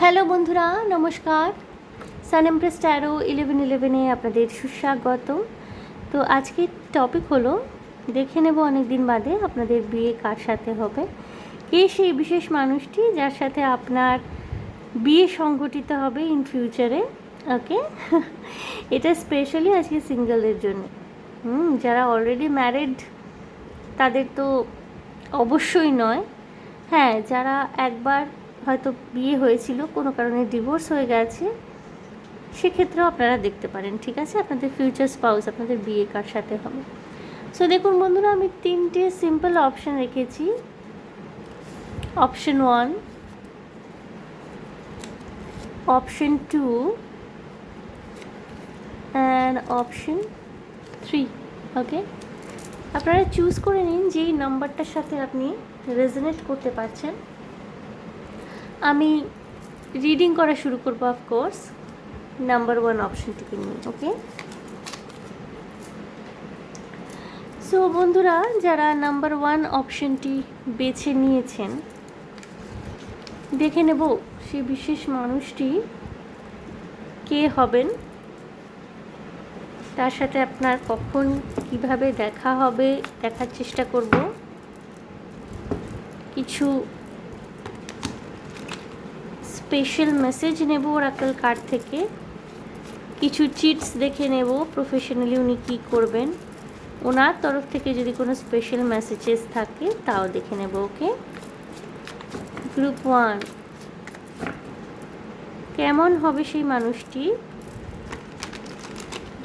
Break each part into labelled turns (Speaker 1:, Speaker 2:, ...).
Speaker 1: Hello বন্ধুরা, নমস্কার। সান empress taro 1111-এ আপনাদের সুস্বাগত। তো আজকের টপিক হলো, দেখে নেব অনেক দিন বাদে আপনাদের বিয়ে কার সাথে হবে, কে সেই বিশেষ মানুষটি যার সাথে আপনার বিয়ে সংগঠিত হবে ইন ফিউচারে। ওকে, এটা স্পেশালি আজকে সিঙ্গেলদের জন্য। যারা অলরেডি ম্যারিড তাদের তো অবশ্যই নয়। হ্যাঁ, যারা একবার হয়তো বিয়ে হয়েছিল, কোনো কারণে ডিভোর্স হয়ে গেছে, সেক্ষেত্রেও আপনারা দেখতে পারেন। ঠিক আছে, আপনাদের ফিউচার স্পাউস আপনাদের বিয়ে কার সাথে হবে। সো দেখুন বন্ধুরা, আমি 3টে সিম্পল অপশান রেখেছি। Option 1, option 2 and option 3। ওকে, আপনারা চুজ করে নিন যেই নাম্বারটার সাথে আপনি রেজোনেট করতে পারছেন। আমি রিডিং করা শুরু করবো অফকোর্স নাম্বার 1 অপশনটিকে নিয়ে। ওকে, সো বন্ধুরা, যারা নাম্বার 1 অপশনটি বেছে নিয়েছেন, দেখে নেব সেই বিশেষ মানুষটি কে হবেন, তার সাথে আপনার কখন কিভাবে দেখা হবে দেখার চেষ্টা করব। কিছু স্পেশাল মেসেজ নেব ওরাকল কার্ড থেকে, কিছু চিটস দেখে নেব প্রফেশনালি উনি কী করবেন, ওনার তরফ থেকে যদি কোনো স্পেশাল মেসেজেস থাকে তাও দেখে নেব। ওকে, গ্রুপ 1, কেমন হবে সেই মানুষটি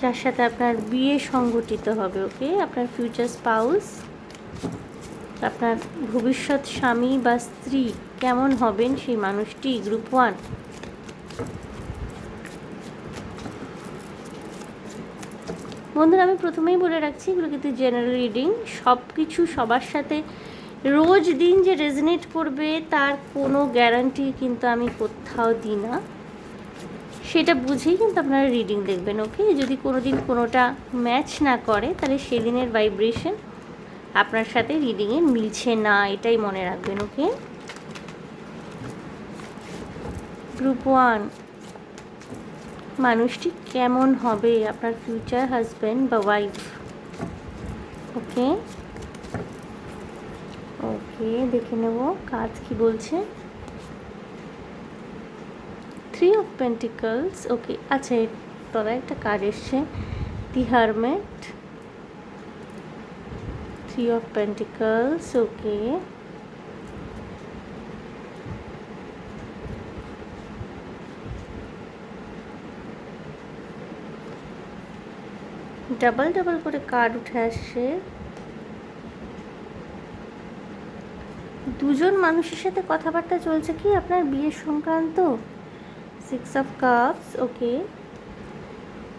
Speaker 1: যার সাথে আপনার বিয়ে সংগঠিত হবে। ওকে, আপনার ফিউচার স্পাউস, আপনার ভবিষ্যৎ স্বামী বা স্ত্রী কেমন হবেন সেই মানুষটি, গ্রুপ 1। বন্ধুরা, আমি প্রথমেই বলে রাখছি, এগুলো কিন্তু জেনারেল রিডিং। সব কিছু সবার সাথে রোজ দিন যে রেজনেট করবে তার কোনো গ্যারান্টি কিন্তু আমি কোথাও দিই না। সেটা বুঝেই কিন্তু আপনারা রিডিং দেখবেন। ওকে, যদি কোনো দিন কোনোটা ম্যাচ না করে তাহলে সেদিনের ভাইব্রেশন আপনার সাথে রিডিংয়ে মিলছে না, এটাই মনে রাখবেন। ওকে, গ্রুপ 1, মানুষটি কেমন হবে, আপনার ফিউচার হাজব্যান্ড বা ওয়াইফ। ওকে ওকে, দেখে নেব কাজ কি বলছে। 3 অফ পেন্টিকলস। ওকে, আচ্ছা, এর তলায় একটা কার্ড এসছে, the hermit, 3 of pentacles. Okay, double double করে কার্ড উঠে আসছে। দুজন মানুষের সাথে কথাবার্তা চলছে কি আপনার বিয়ের সংক্রান্ত। 6 of cups. Okay,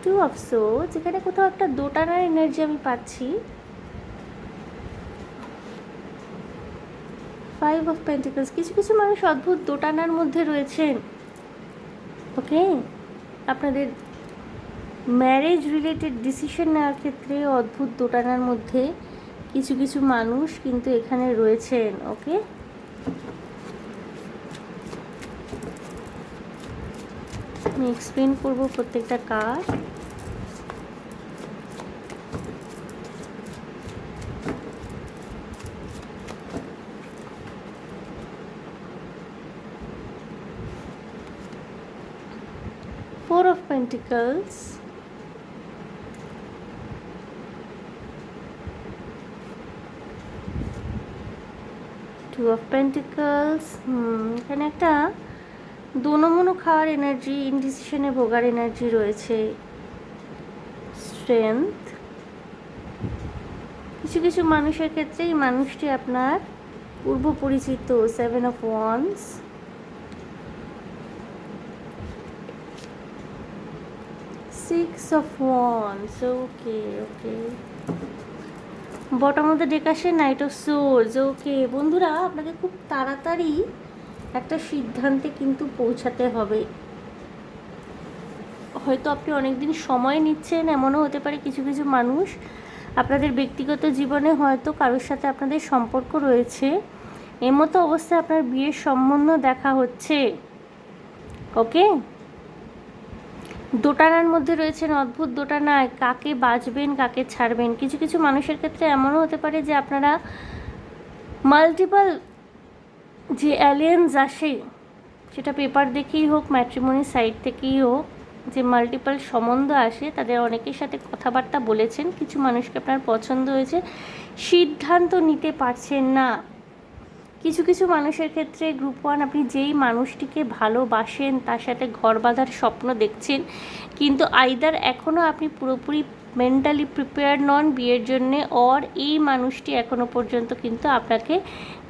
Speaker 1: 2 of swords, যেখানে কোথাও একটা দোটানার এনার্জি আমি পাচ্ছি। 5 অফ পেন্টিকলস, কিছু কিছু মানুষ অদ্ভুত দোটানার মধ্যে রয়েছেন। ওকে, আপনাদের ম্যারেজ রিলেটেড ডিসিশন নেওয়ার ক্ষেত্রে অদ্ভুত দোটানার মধ্যে কিছু কিছু মানুষ কিন্তু এখানে রয়েছেন। ওকে, আমি এক্সপ্লেন করবো প্রত্যেকটা card. Four of Pentacles, 2 of pentacles. এখানে একটা দোনোমনো খাওয়ার এনার্জি, ইনডিসিশনে ভোগার এনার্জি রয়েছে। স্ট্রেংথ, কিছু কিছু মানুষের ক্ষেত্রে এই মানুষটি আপনার পূর্ব পরিচিত। 7 of wands, 6 of wands. Okay okay, bottom of the day আসে নাইট অফ সোর্ডস। ওকে বন্ধুরা, আপনাকে খুব তাড়াতাড়ি একটা সিদ্ধান্তে কিন্তু পৌঁছাতে হবে। হয়তো আপনি অনেক দিন সময় নিচ্ছেন, এমনও হতে পারে কিছু কিছু মানুষ আপনাদের ব্যক্তিগত জীবনে হয়তো কারোর সাথে আপনাদের সম্পর্ক রয়েছে, এমতো অবস্থায় আপনার বিয়ের সম্বন্ধ দেখা হচ্ছে। ওকে, দোটানার মধ্যে রয়েছেন, অদ্ভুত দোটানায়, কাকে বাঁচবেন কাকে ছাড়বেন। কিছু কিছু মানুষের ক্ষেত্রে এমনও হতে পারে যে আপনারা মাল্টিপল যে অ্যালিয়েন্স আসে, সেটা পেপার দেখেই হোক, ম্যাট্রিমনি সাইট থেকেই হোক, যে মাল্টিপল সম্বন্ধ আসে, তাদের অনেকের সাথে কথাবার্তা বলেছেন, কিছু মানুষকে আপনার পছন্দ হয়েছে, সিদ্ধান্ত নিতে পারছেন না। কিছু কিছু মানুষের ক্ষেত্রে গ্রুপ ওয়ান, আপনি যেই মানুষটিকে ভালোবাসেন তার সাথে ঘর বাঁধার স্বপ্ন দেখছেন, কিন্তু আইদার এখনও আপনি পুরোপুরি মেন্টালি প্রিপেয়ার নন বিয়ের জন্যে, অর এই মানুষটি এখনও পর্যন্ত কিন্তু আপনাকে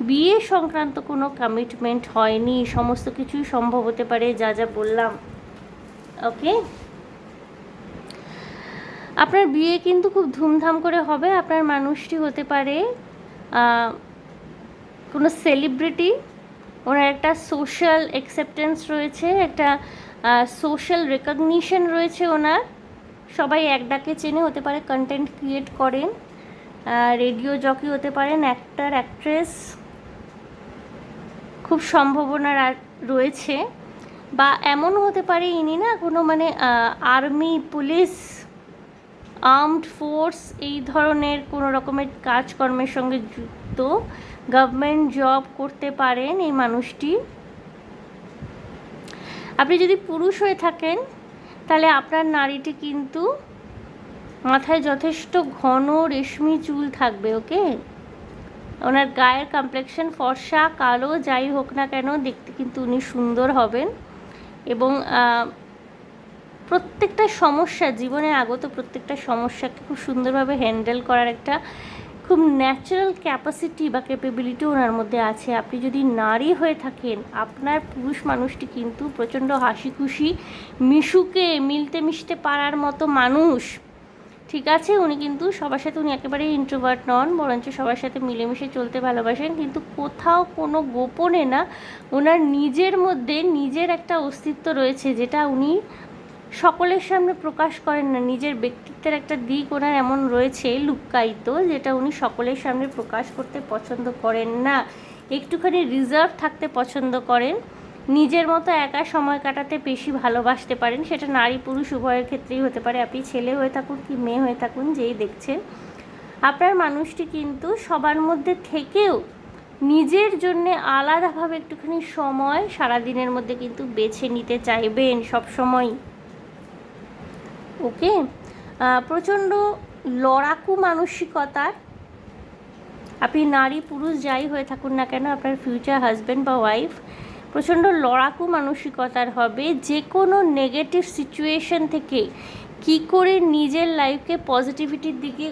Speaker 1: বিয়ে সংক্রান্ত কোনো কমিটমেন্ট হয়নি। সমস্ত কিছুই সম্ভব হতে পারে যা যা বললাম। ওকে, আপনার বিয়ে কিন্তু খুব ধুমধাম করে হবে। আপনার মানুষটি হতে পারে কোনো সেলিব্রিটি, ওনার একটা সোশ্যাল অ্যাকসেপ্টেন্স রয়েছে, একটা সোশ্যাল রেকগনিশন রয়েছে ওনার, সবাই এক ডাকে চেনে। হতে পারে কন্টেন্ট ক্রিয়েট করেন, রেডিও জকি হতে পারেন, অ্যাক্টর অ্যাক্ট্রেস, খুব সম্ভাবনা রয়েছে। বা এমনও হতে পারে ইনি না কোনো মানে আর্মি, পুলিশ, আর্মড ফোর্স এই ধরনের কোনো রকমের কাজকর্মের সঙ্গে যুক্ত, গভর্নমেন্ট জব করতে পারেন এই মানুষটি। আপনি যদি পুরুষ হয়ে থাকেন তাহলে আপনার নারীটি কিন্তু মাথায় যথেষ্ট ঘন রেশমি চুল থাকবে। ওকে, ওনার গায়ের কমপ্লেক্সন ফর্সা কালো যাই হোক না কেন, দেখতে কিন্তু উনি সুন্দর হবেন। এবং প্রত্যেকটা সমস্যা, জীবনে আগত প্রত্যেকটা সমস্যাকে খুব সুন্দরভাবে হ্যান্ডেল করার একটা খুব ন্যাচারাল ক্যাপাসিটি বা ক্যাপেবিলিটি ওনার মধ্যে আছে। আপনি যদি নারী হয়ে থাকেন, আপনার পুরুষ মানুষটি কিন্তু প্রচণ্ড হাসি খুশি, মিশুকে মিলতে মিশতে পারার মতো মানুষ। ঠিক আছে, উনি কিন্তু সবার সাথে, উনি একেবারে ইন্ট্রোভার্ট নন, বরঞ্চ সবার সাথে মিলেমিশে চলতে ভালোবাসেন, কিন্তু কোথাও কোনো গোপনে না, ওনার নিজের মধ্যে নিজের একটা অস্তিত্ব রয়েছে যেটা উনি সকলের সামনে প্রকাশ করেন না। নিজের ব্যক্তিত্বের একটা দিক ওনার এমন রয়েছে লুক্কায়িত, যেটা উনি সকলের সামনে প্রকাশ করতে পছন্দ করেন না, একটুখানি রিজার্ভ থাকতে পছন্দ করেন, নিজের মতো একা সময় কাটাতে বেশি ভালোবাসতে পারেন। সেটা নারী পুরুষ উভয়ের ক্ষেত্রেই হতে পারে, আপনি ছেলে হয়ে থাকুন কি মেয়ে হয়ে থাকুন, যেই দেখছেন। আপনার মানুষটি কিন্তু সবার মধ্যে থেকেও নিজের জন্যে আলাদাভাবে একটুখানি সময় সারাদিনের মধ্যে কিন্তু বেছে নিতে চাইবেন সব সময়। ওকে, প্রচণ্ড লড়াকু মানসিকতার, আপনি নারী পুরুষ যাই হয়ে থাকুন না কেন, আপনার ফিউচার হাজব্যান্ড বা ওয়াইফ প্রচণ্ড লড়াকু মানসিকতার হবে। যে কোনো নেগেটিভ সিচুয়েশন থেকে কি করে নিজের লাইফকে পজিটিভিটির দিকে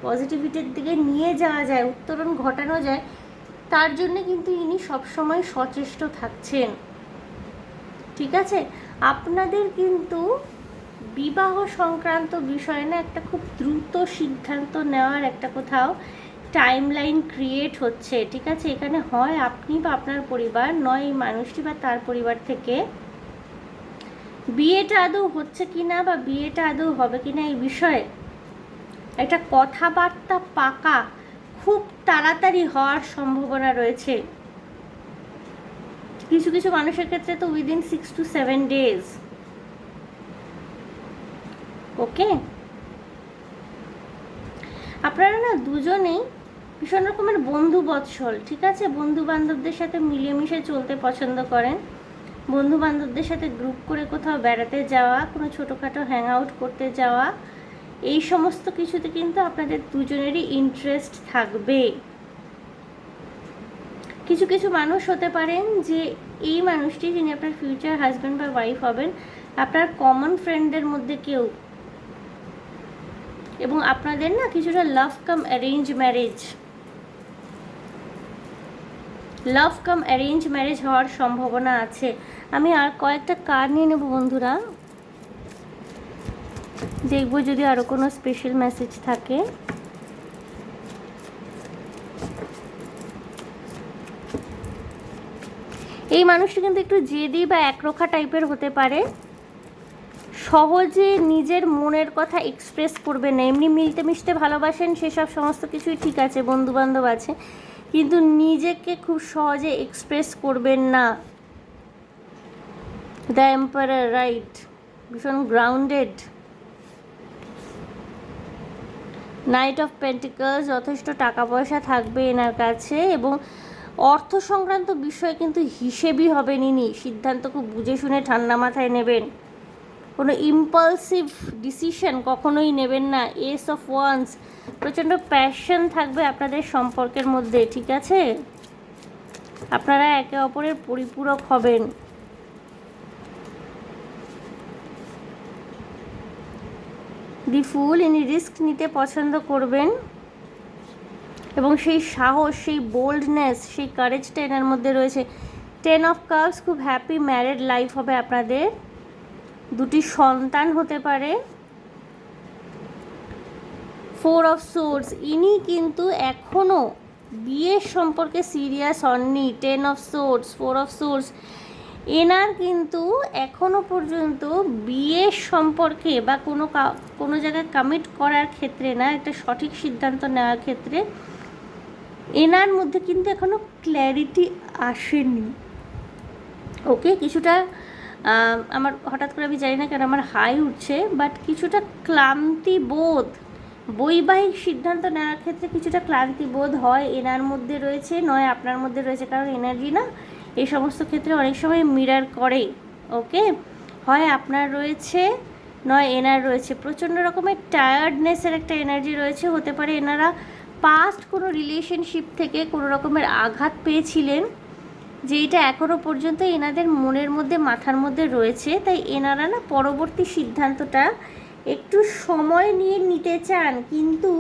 Speaker 1: পজিটিভিটির দিকে নিয়ে যাওয়া যায়, উত্তরণ ঘটানো যায়, তার জন্যে কিন্তু ইনি সবসময় সচেষ্ট থাকছেন। ঠিক আছে, আপনাদের কিন্তু বিবাহ সংক্রান্ত বিষয়ে না একটা খুব দ্রুত সিদ্ধান্ত নেওয়ার একটা কোথাও টাইমলাইন ক্রিয়েট হচ্ছে। ঠিক আছে, এখানে হয় আপনি বা আপনার পরিবার, নয় এই মানুষটি বা তার পরিবার থেকে বিয়েটা আদৌ হচ্ছে কি না বা বিয়েটা আদৌ হবে কি না এই বিষয়ে একটা কথাবার্তা পাকা খুব তাড়াতাড়ি হওয়ার সম্ভাবনা রয়েছে। কিছু কিছু মানুষের ক্ষেত্রে তো উইদিন 6 to 7 days। ওকে, আপনারা না দুজনেই ভীষণ রকমের বন্ধু বৎসল। ঠিক আছে, বন্ধু বান্ধবদের সাথে মিলেমিশে চলতে পছন্দ করেন, বন্ধু বান্ধবদের সাথে গ্রুপ করে কোথাও বেড়াতে যাওয়া, কোনো ছোটোখাটো হ্যাং আউট করতে যাওয়া, এই সমস্ত কিছুতে কিন্তু আপনাদের দুজনেরই ইন্টারেস্ট থাকবে। কিছু কিছু মানুষ হতে পারেন যে এই মানুষটি, যিনি আপনার ফিউচার হাজব্যান্ড বা ওয়াইফ হবেন, আপনার কমন ফ্রেন্ডদের মধ্যে কেউ, এবং আপনাদের না কিছুটা লাভ কাম অ্যারেঞ্জ ম্যারেজ হওয়ার সম্ভাবনা আছে। আমি আর কয়েকটা কার্ড নিয়ে নেব বন্ধুরা, দেখব যদি আরও কোনো স্পেশাল মেসেজ থাকে। এই মানুষটি কিন্তু একটু জেদি বা একরোখা টাইপের হতে পারে, সহজে নিজের মনের কথা এক্সপ্রেস করবে না। এমনি মিলতে মিশতে ভালোবাসেন, সেসব সমস্ত কিছুই ঠিক আছে, বন্ধুবান্ধব আছে, কিন্তু নিজেকে খুব সহজে এক্সপ্রেস করবেন না। দ্য এম্পারার, রাইট, ভীষণ গ্রাউন্ডেড। নাইট অফ পেন্টিকলস, যথেষ্ট টাকা পয়সা থাকবে এনার কাছে এবং অর্থ সংক্রান্ত বিষয়ে কিন্তু হিসেবই হবেন ইনি। সিদ্ধান্ত খুব বুঝে শুনে ঠান্ডা মাথায় নেবেন, কোনো ইম্পালসিভ ডিসিশন কখনোই নেবেন না। এস অফ ওয়ান্স, প্রচণ্ড প্যাশন থাকবে আপনাদের সম্পর্কের মধ্যে, ঠিক আছে? আপনারা একে অপরের পরিপূরক হবেন। দি ফুল, ইনি রিস্ক নিতে পছন্দ করবেন এবং সেই সাহস, সেই বোল্ডনেস, সেই কারেজটা এনার মধ্যে রয়েছে। 10 অফ কাপস, খুব হ্যাপি ম্যারিড লাইফ হবে আপনাদের, দুটি সন্তান হতে পারে। 4 অফ সোর্স, ইনি কিন্তু এখনও বিয়ের সম্পর্কে সিরিয়াস হননি। 10 অফ সোর্স, 4 অফ সোর্স, এনার কিন্তু এখনও পর্যন্ত বিয়ের সম্পর্কে বা কোনো জায়গায় কমিট করার ক্ষেত্রে না, একটা সঠিক সিদ্ধান্ত নেওয়ার ক্ষেত্রে এনার মধ্যে কিন্তু এখনও ক্ল্যারিটি আসেনি। ওকে, কিছুটা আমার হঠাৎ করে আমি জানি না কেন আমার হাই উঠছে, বাট কিছুটা ক্লান্তি বোধ, বৈবাহিক সিদ্ধান্ত নেওয়ার ক্ষেত্রে কিছুটা ক্লান্তি বোধ হয় এনার মধ্যে রয়েছে, নয় আপনার মধ্যে রয়েছে। কারণ এনার্জি না এই সমস্ত ক্ষেত্রে অনেক সময় মিরার করে। ওকে, হয় আপনার রয়েছে নয় এনার রয়েছে। প্রচণ্ড রকমের টায়ার্ডনেসের একটা এনার্জি রয়েছে। হতে পারে এনারা পাস্ট কোনো রিলেশনশিপ থেকে কোনো রকমের আঘাত পেয়েছিলেন, যেইটা এখনও পর্যন্ত এনাদের মনের মধ্যে, মাথার মধ্যে রয়েছে। তাই এনারা না পরবর্তী সিদ্ধান্তটা একটু সময় নিয়ে নিতে চান। কিন্তু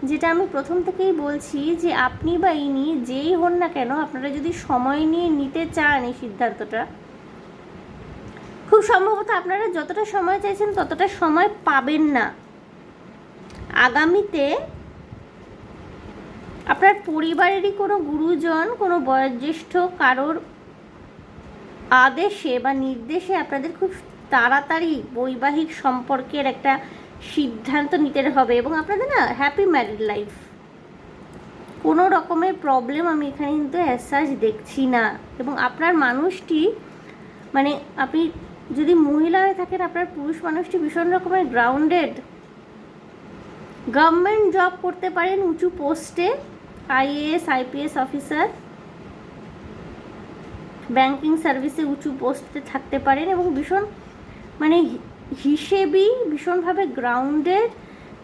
Speaker 1: যেটা আমি প্রথম থেকেই বলছি যে আপনি বা ইনি যেই হন না কেন, আপনারা যদি সময় নিয়ে নিতে চান এই সিদ্ধান্তটা, খুব সম্ভবত আপনারা যতটা সময় চাইছেন ততটা সময় পাবেন না। আগামীতে আপনার পরিবারেরই কোনো গুরুজন, কোনো বয়োজ্যেষ্ঠ কারোর আদেশে বা নির্দেশে আপনাদের খুব তাড়াতাড়ি বৈবাহিক সম্পর্কের একটা সিদ্ধান্ত নিতে হবে এবং আপনাদের না হ্যাপি ম্যারিড লাইফ, কোনো রকমের প্রবলেম আমি এখানে কিন্তু অ্যাসাজ দেখছি না। এবং আপনার মানুষটি, মানে আপনি যদি মহিলা হয়ে থাকেন, আপনার পুরুষ মানুষটি ভীষণ রকমের গ্রাউন্ডেড, গভর্নমেন্ট জব করতে পারেন উঁচু পোস্টে, আইএএস আইপিএস অফিসার, ব্যাংকিং সার্ভিসে উঁচু পোস্টে থাকতে পারেন এবং ভীষণ মানে হিসেবেই, ভীষণভাবে গ্রাউন্ডেড,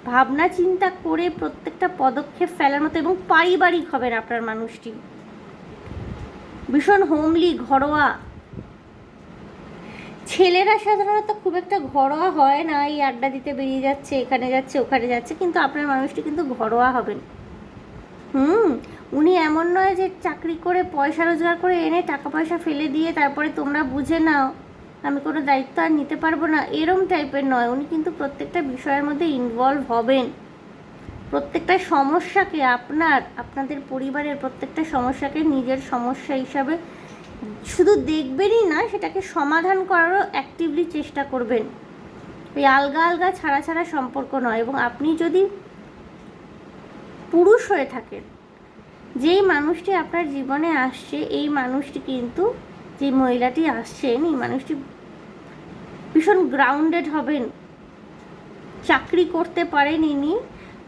Speaker 1: ভাবনা চিন্তা করে প্রত্যেকটা পদক্ষেপ ফেলার মতো এবং পারিবারিক হবেন আপনার মানুষটি, ভীষণ হোমলি, ঘরোয়া। ছেলেরা সাধারণত খুব একটা ঘরোয়া হয় না, এই আড্ডা দিতে বেরিয়ে যাচ্ছে, এখানে যাচ্ছে ওখানে যাচ্ছে, কিন্তু আপনার মানুষটি কিন্তু ঘরোয়া হবেন। উনি এমন নয় যে চাকরি করে পয়সা রোজগার করে এনে টাকা পয়সা ফেলে দিয়ে তারপরে তোমরা বুঝে নাও, আমি কোনো দায়িত্ব আর নিতে পারবো না, এরম টাইপের নয়। উনি কিন্তু প্রত্যেকটা বিষয়ের মধ্যে ইনভলভ হবেন। প্রত্যেকটা সমস্যাকে আপনাদের পরিবারের প্রত্যেকটা সমস্যাকে নিজের সমস্যা হিসাবে শুধু দেখবেনই না, সেটাকে সমাধান করারও অ্যাক্টিভলি চেষ্টা করবেন। ওই আলগা আলগা ছাড়া ছাড়া সম্পর্ক নয়। এবং আপনি যদি পুরুষ হয়ে থাকেন, যেই মানুষটি আপনার জীবনে আসছে, এই মানুষটি কিন্তু, যে মহিলাটি আসছেন, এই মানুষটি ভীষণ গ্রাউন্ডেড হবেন। চাকরি করতে পারেন ইনি,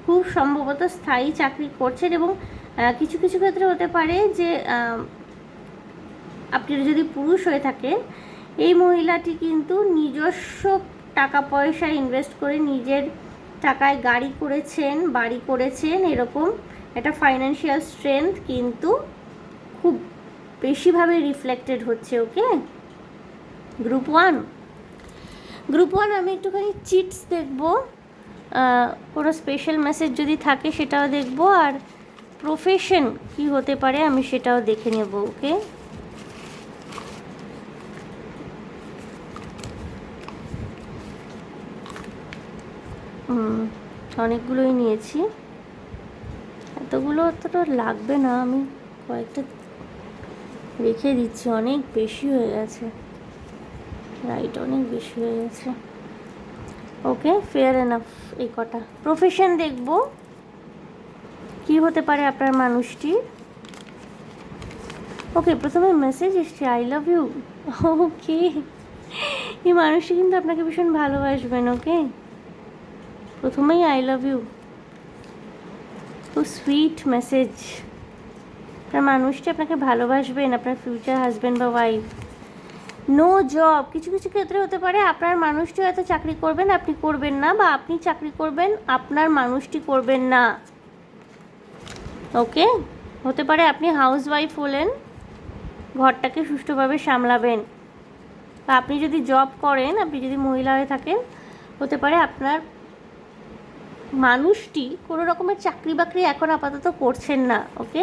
Speaker 1: খুব সম্ভবত স্থায়ী চাকরি করছেন এবং কিছু কিছু ক্ষেত্রে হতে পারে যে আপনি যদি পুরুষ হয়ে থাকেন, এই মহিলাটি কিন্তু নিজস্ব টাকা পয়সা ইনভেস্ট করে নিজের টাকায় গাড়ি করেছেন, বাড়ি করেছেন, এরকম একটা ফাইন্যান্সিয়াল স্ট্রেংথ কিন্তু খুব বেশিভাবে রিফ্লেক্টেড হচ্ছে। ওকে, গ্রুপ ওয়ান আমি একটুখানি চিটস দেখব, কোনো স্পেশাল মেসেজ যদি থাকে সেটাও দেখব, আর প্রফেশন কি হতে পারে আমি সেটাও দেখে নেব। ওকে, অনেকগুলোই নিয়েছি, এতগুলো অতটা লাগবে না, আমি কয়েকটা রেখে দিচ্ছি, অনেক বেশি হয়ে গেছে, রাইট, অনেক বেশি হয়ে গেছে। ওকে, ফেয়ার এনাফ এই কটা। প্রফেশন দেখব কি হতে পারে আপনার মানুষটির। ওকে, প্রথমে মেসেজ এসছে আই লাভ ইউ। ওকে, এই মানুষটি কিন্তু আপনাকে ভীষণ ভালোবাসবেন, ওকে? প্রথমেই আই লাভ ইউ, খুব সুইট মেসেজ। আপনার মানুষটি আপনাকে ভালোবাসবেন, আপনার ফিউচার হাজব্যান্ড বা ওয়াইফ। নো জব, কিছু কিছু ক্ষেত্রে হতে পারে আপনার মানুষটি হয়তো চাকরি করবেন, আপনি করবেন না, বা আপনি চাকরি করবেন, আপনার মানুষটি করবেন না, ওকে? হতে পারে আপনি হাউস ওয়াইফ হলেন, ঘরটাকে সুষ্ঠুভাবে সামলাবেন, বা আপনি যদি জব করেন, আপনি যদি মহিলা হয়ে থাকেন, হতে পারে আপনার মানুষটি কোনো রকমের চাকরি বাকরি এখন আপাতত করছেন না, ওকে?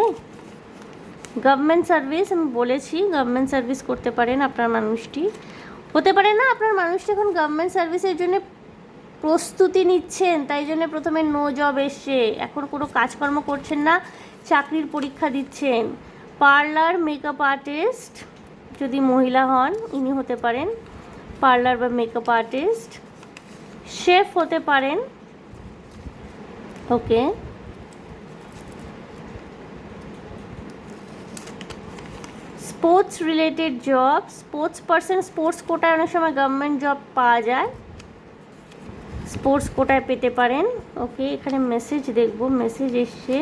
Speaker 1: গভর্নমেন্ট সার্ভিস, আমি বলেছি গভর্নমেন্ট সার্ভিস করতে পারেন আপনার মানুষটি। হতে পারে না আপনার মানুষটি এখন গভর্নমেন্ট সার্ভিসের জন্য প্রস্তুতি নিচ্ছেন, তাই জন্য প্রথমে নো জব এসছে, এখন কোনো কাজকর্ম করছেন না, চাকরির পরীক্ষা দিচ্ছেন। পার্লার, মেকআপ আর্টিস্ট যদি মহিলা হন, ইনি হতে পারেন পার্লার বা মেকআপ আর্টিস্ট। শেফ হতে পারেন, okay? Sports related job, sports person, sports কোটায় অনেক সময় গভর্নমেন্ট জব পাওয়া যায়, স্পোর্টস কোটায় পেতে পারেন, ওকে? এখানে মেসেজ দেখব, মেসেজ এসছে,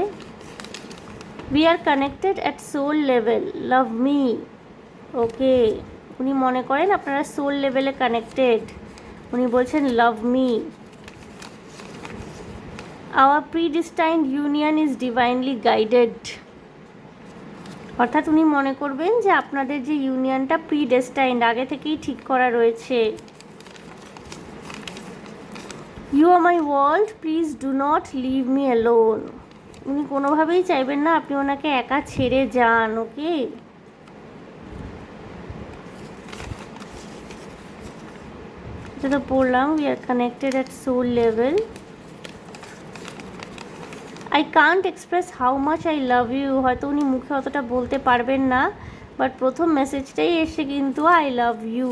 Speaker 1: we are connected at soul level, love me, okay? উনি মনে করেন আপনারা সোল লেভেলে কানেক্টেড, উনি বলছেন love me. Our predestined union is divinely guided, অর্থাৎ উনি মনে করবেন যে আপনাদের যে ইউনিয়নটা প্রিডেস্টাইন্ড, আগে থেকেই ঠিক করা রয়েছে। You are my world, please do not leave me alone, উনি কোনোভাবেই চাইবেন না আপনি ওনাকে একা ছেড়ে যান, ওকে? এটা তো পড়লাম, we are connected at soul level, I can't express how much I love you, হয়তো উনি মুখে অতটা বলতে পারবেন না, বাট প্রথম মেসেজটাই এসে কিন্তু I love you.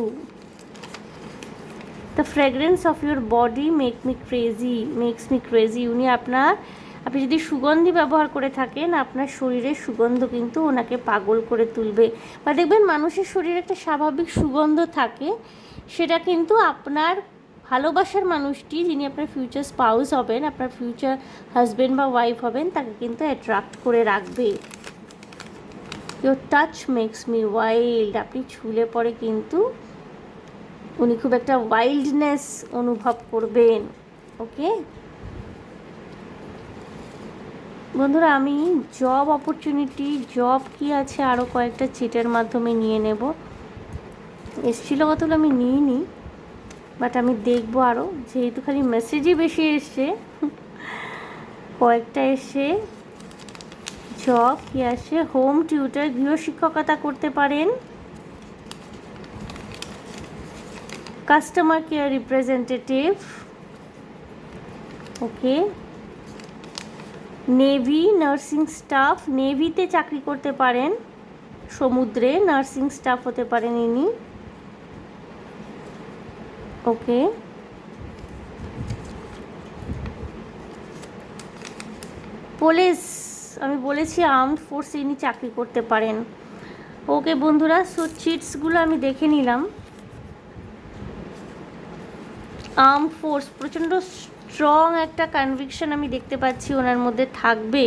Speaker 1: The fragrance of your body makes me crazy, উনি আপনি যদি সুগন্ধি ব্যবহার করে থাকেন, আপনার শরীরের সুগন্ধ কিন্তু ওনাকে পাগল করে তুলবে। বা দেখবেন মানুষের শরীরে একটা স্বাভাবিক সুগন্ধ থাকে, সেটা কিন্তু আপনার ভালোবাসার মানুষটি, যিনি আপনার ফিউচার স্পাউস হবেন, আপনার ফিউচার হাজব্যান্ড বা ওয়াইফ হবেন, তাকে কিন্তু অ্যাট্রাক্ট করে রাখবে। Your touch makes me wild, আপনি ছুলে পরে কিন্তু উনি খুব একটা ওয়াইল্ডনেস অনুভব করবেন, ওকে? বন্ধুরা, আমি জব অপরচুনিটি, জব কি আছে আরও কয়েকটা চিটের মাধ্যমে নিয়ে নেব, এসেছিলো কতগুলো আমি নিইনি, বাট আমি দেখবো আরও, যেহেতু খালি মেসেজই বেশি এসছে, কয়েকটা এসে জব কি আসে, হোম টিউটার, গৃহশিক্ষকতা করতে পারেন, কাস্টমার কেয়ার রিপ্রেজেন্টেটিভ, ওকে? নেভি, নার্সিং স্টাফ, নেভিতে চাকরি করতে পারেন, সমুদ্রে নার্সিং স্টাফ হতে পারেন ইনি, ওকে? পুলিশ, আমি বলেছি আর্মড ফোর্সে ইনি চাকরি করতে পারেন, ওকে? বন্ধুরা, সো চিটসগুলো আমি দেখে নিলাম। আর্ম ফোর্স, প্রচণ্ড স্ট্রং একটা কনভিকশন আমি দেখতে পাচ্ছি ওনার মধ্যে থাকবে,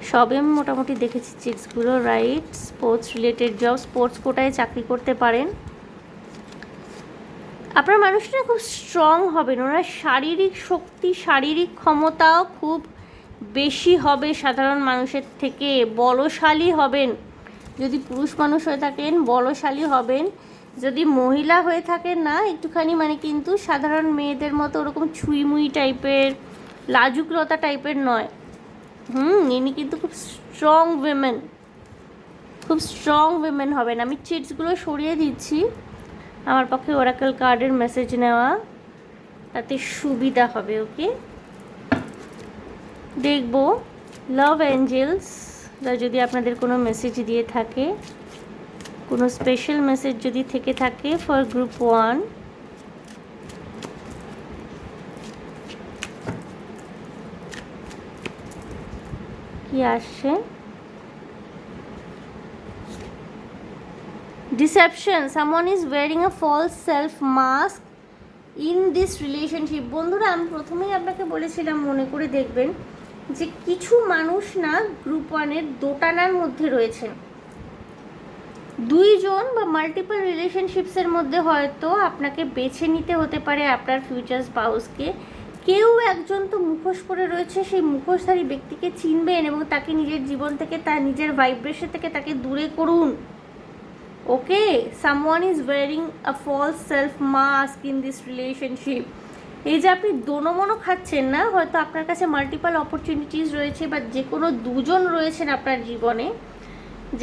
Speaker 1: সবে আমি মোটামুটি দেখেছি চিটসগুলো, right? Sports related job, sports কোটায় চাকরি করতে পারেন, আপনার মানুষটা খুব স্ট্রং হবেন, ওনার শারীরিক শক্তি, শারীরিক ক্ষমতাও খুব বেশি হবে সাধারণ মানুষের থেকে, বলশালী হবেন, যদি পুরুষ মানুষ হয়ে থাকেন বলশালী হবেন, যদি মহিলা হয়ে থাকেন না একটুখানি মানে কিন্তু সাধারণ মেয়েদের মতো ওরকম ছুঁইমুই টাইপের, লাজুকলতা টাইপের নয়, ইনি কিন্তু খুব স্ট্রং উইমেন, খুব স্ট্রং উইমেন হবেন। আমি চিটসগুলো সরিয়ে দিচ্ছি, আমার পক্ষে ওরাকেল কার্ডের মেসেজ নেওয়া তাতে সুবিধা হবে, ওকে? দেখব লাভ অ্যাঞ্জেলসরা যদি আপনাদের কোনো মেসেজ দিয়ে থাকে, কোনো স্পেশাল মেসেজ যদি থেকে থাকে ফর গ্রুপ 1, কি আসছে? Deception, someone is wearing a false self mask in this relationship. বন্ধুরা, আমি প্রথমেই আপনাকে বলেছিলাম, মনে করে দেখবেন যে কিছু মানুষ না গ্রুপ ওয়ানের দোটানার মধ্যে রয়েছেন। দুইজন বা মাল্টিপল রিলেশনশিপসের মধ্যে হয়তো আপনাকে বেছে নিতে হতে পারে আপনার ফিউচার স্পাউসকে। কেউ একজন তো মুখোশ পরে রয়েছে, সেই মুখোশধারী ব্যক্তিকে চিনবেন এবং তাকে নিজের জীবন থেকে, তার নিজের ভাইব্রেশন থেকে তাকে দূরে করুন। Okay, someone is wearing a false self mask in this relationship. এই যে আপনি দোনোমনো খাচ্ছেন না, হয়তো আপনার কাছে মাল্টিপল অপরচুনিটিস রয়েছে বা যে কোনো দুজন রয়েছেন আপনার জীবনে,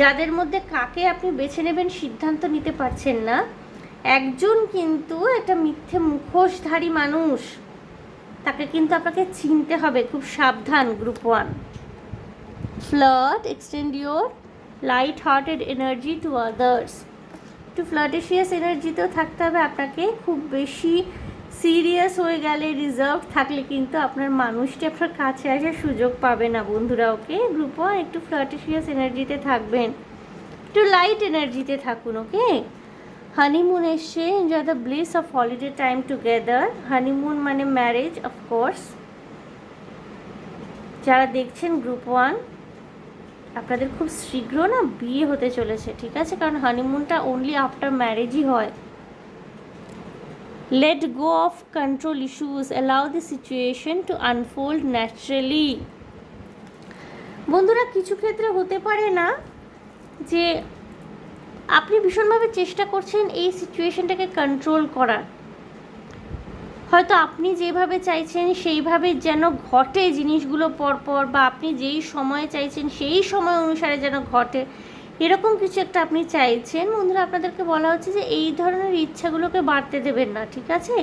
Speaker 1: যাদের মধ্যে কাকে আপনি বেছে নেবেন সিদ্ধান্ত নিতে পারছেন না। একজন কিন্তু একটা মিথ্যে মুখোশধারী মানুষ, তাকে কিন্তু আপনাকে চিনতে হবে, খুব সাবধান group one. Flirt, extend your light hearted energy to others. একটু ফ্লার্টেশিয়াস এনার্জিতেও থাকতে হবে আপনাকে। খুব বেশি সিরিয়াস হয়ে গেলে, রিজার্ভ থাকলে কিন্তু আপনার মানুষটি আপনার কাছে আসার সুযোগ পাবে না বন্ধুরা। ওকে গ্রুপ ওয়ান, একটু ফ্লার্টেশিয়াস এনার্জিতে থাকবেন, একটু লাইট এনার্জিতে থাকুন। ওকে, হানিমুন এসছে, enjoy the bliss of holiday time together. Honeymoon মানে ম্যারেজ, অফকোর্স। যারা দেখছেন গ্রুপ ওয়ান, আপনাদের খুব শীঘ্র না বিয়ে হতে চলেছে, ঠিক আছে? কারণ হানিমুনটা অনলি আফটার ম্যারেজই হয়। Let go of control issues, allow the situation to unfold naturally. বন্ধুরা, কিছু ক্ষেত্রে হতে পারে না যে আপনি ভীষণভাবে চেষ্টা করছেন এই সিচুয়েশনটাকে কন্ট্রোল করার, হয়তো আপনি যেভাবে চাইছেন সেইভাবে যেন ঘটে জিনিসগুলো পরপর, বা আপনি যেই সময়ে চাইছেন সেই সময় অনুসারে যেন ঘটে, এরকম কিছু একটা আপনি চাইছেন। বন্ধুরা, আপনাদেরকে বলা হচ্ছে যে এই ধরনের ইচ্ছাগুলোকে বাড়তে দেবেন না, ঠিক আছে?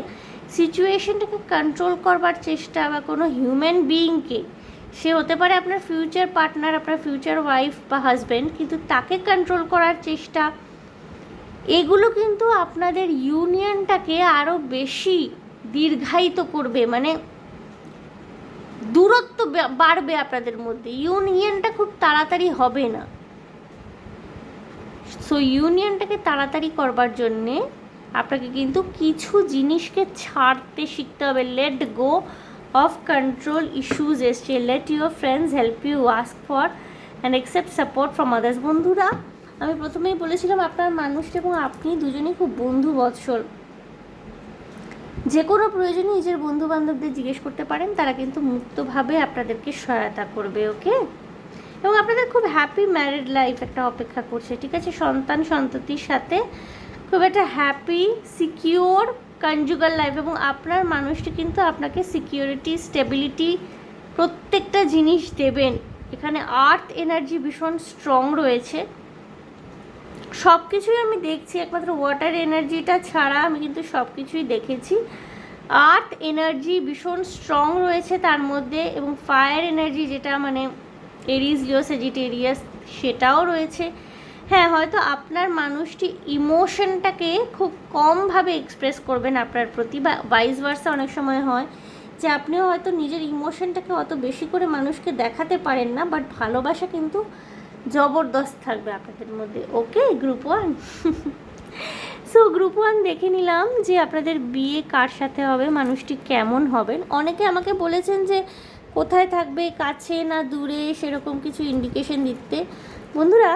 Speaker 1: সিচুয়েশনটাকে কন্ট্রোল করবার চেষ্টা, বা কোনো হিউম্যান বিইংকে, সে হতে পারে আপনার ফিউচার পার্টনার, আপনার ফিউচার ওয়াইফ বা হাজব্যান্ড, কিন্তু তাকে কন্ট্রোল করার চেষ্টা, এগুলো কিন্তু আপনাদের ইউনিয়নটাকে আরও বেশি দীর্ঘায়িত করবে, মানে দূরত্ব বাড়বে আপনাদের মধ্যে, ইউনিয়নটা খুব তাড়াতাড়ি হবে না। সো ইউনিয়নটাকে তাড়াতাড়ি করবার জন্যে আপনাকে কিন্তু কিছু জিনিসকে ছাড়তে শিখতে হবে। Let go of control issues এসছে। Let your friends help you, ask for and accept support from others. বন্ধুরা, আমি প্রথমেই বলেছিলাম আপনার মানুষটা এবং আপনি দুজনেই খুব বন্ধু বৎসল। যে কোনো প্রয়োজনে নিজের বন্ধু বান্ধবদের জিজ্ঞেস করতে পারেন, তারা কিন্তু মুক্তভাবে আপনাদেরকে সহায়তা করবে। ওকে, এবং আপনাদের খুব হ্যাপি ম্যারিড লাইফ একটা অপেক্ষা করছে, ঠিক আছে? সন্তান সন্ততির সাথে খুব একটা হ্যাপি সিকিওর কনজুগাল লাইফ, এবং আপনার মানুষটি কিন্তু আপনাকে সিকিউরিটি, স্টেবিলিটি, প্রত্যেকটা জিনিস দেবেন। এখানে আর্থ এনার্জি ভীষণ স্ট্রং রয়েছে, সব কিছুই আমি দেখছি, একমাত্র ওয়াটার এনার্জিটা ছাড়া আমি কিন্তু সব কিছুই দেখেছি। আর্থ এনার্জি ভীষণ স্ট্রং রয়েছে তার মধ্যে, এবং ফায়ার এনার্জি, যেটা মানে এরিস, লিও, স্যাজিটেরিয়াস, সেটাও রয়েছে। হ্যাঁ, হয়তো আপনার মানুষটি ইমোশনটাকে খুব কমভাবে এক্সপ্রেস করবেন আপনার প্রতি, বা ভাইস ভার্সা অনেক সময় হয় যে আপনিও হয়তো নিজের ইমোশনটাকে অত বেশি করে মানুষকে দেখাতে পারেন না, বাট ভালোবাসা কিন্তু জবরদস্ত থাকবে আপনাদের মধ্যে। ওকে group one, so group one দেখে নিলাম যে আপনাদের বিয়ে কার সাথে হবে, মানুষটি কেমন হবেন। অনেকে আমাকে বলেছেন যে কোথায় থাকবে, কাছে না দূরে, সেরকম কিছু ইন্ডিকেশন দিতে। বন্ধুরা,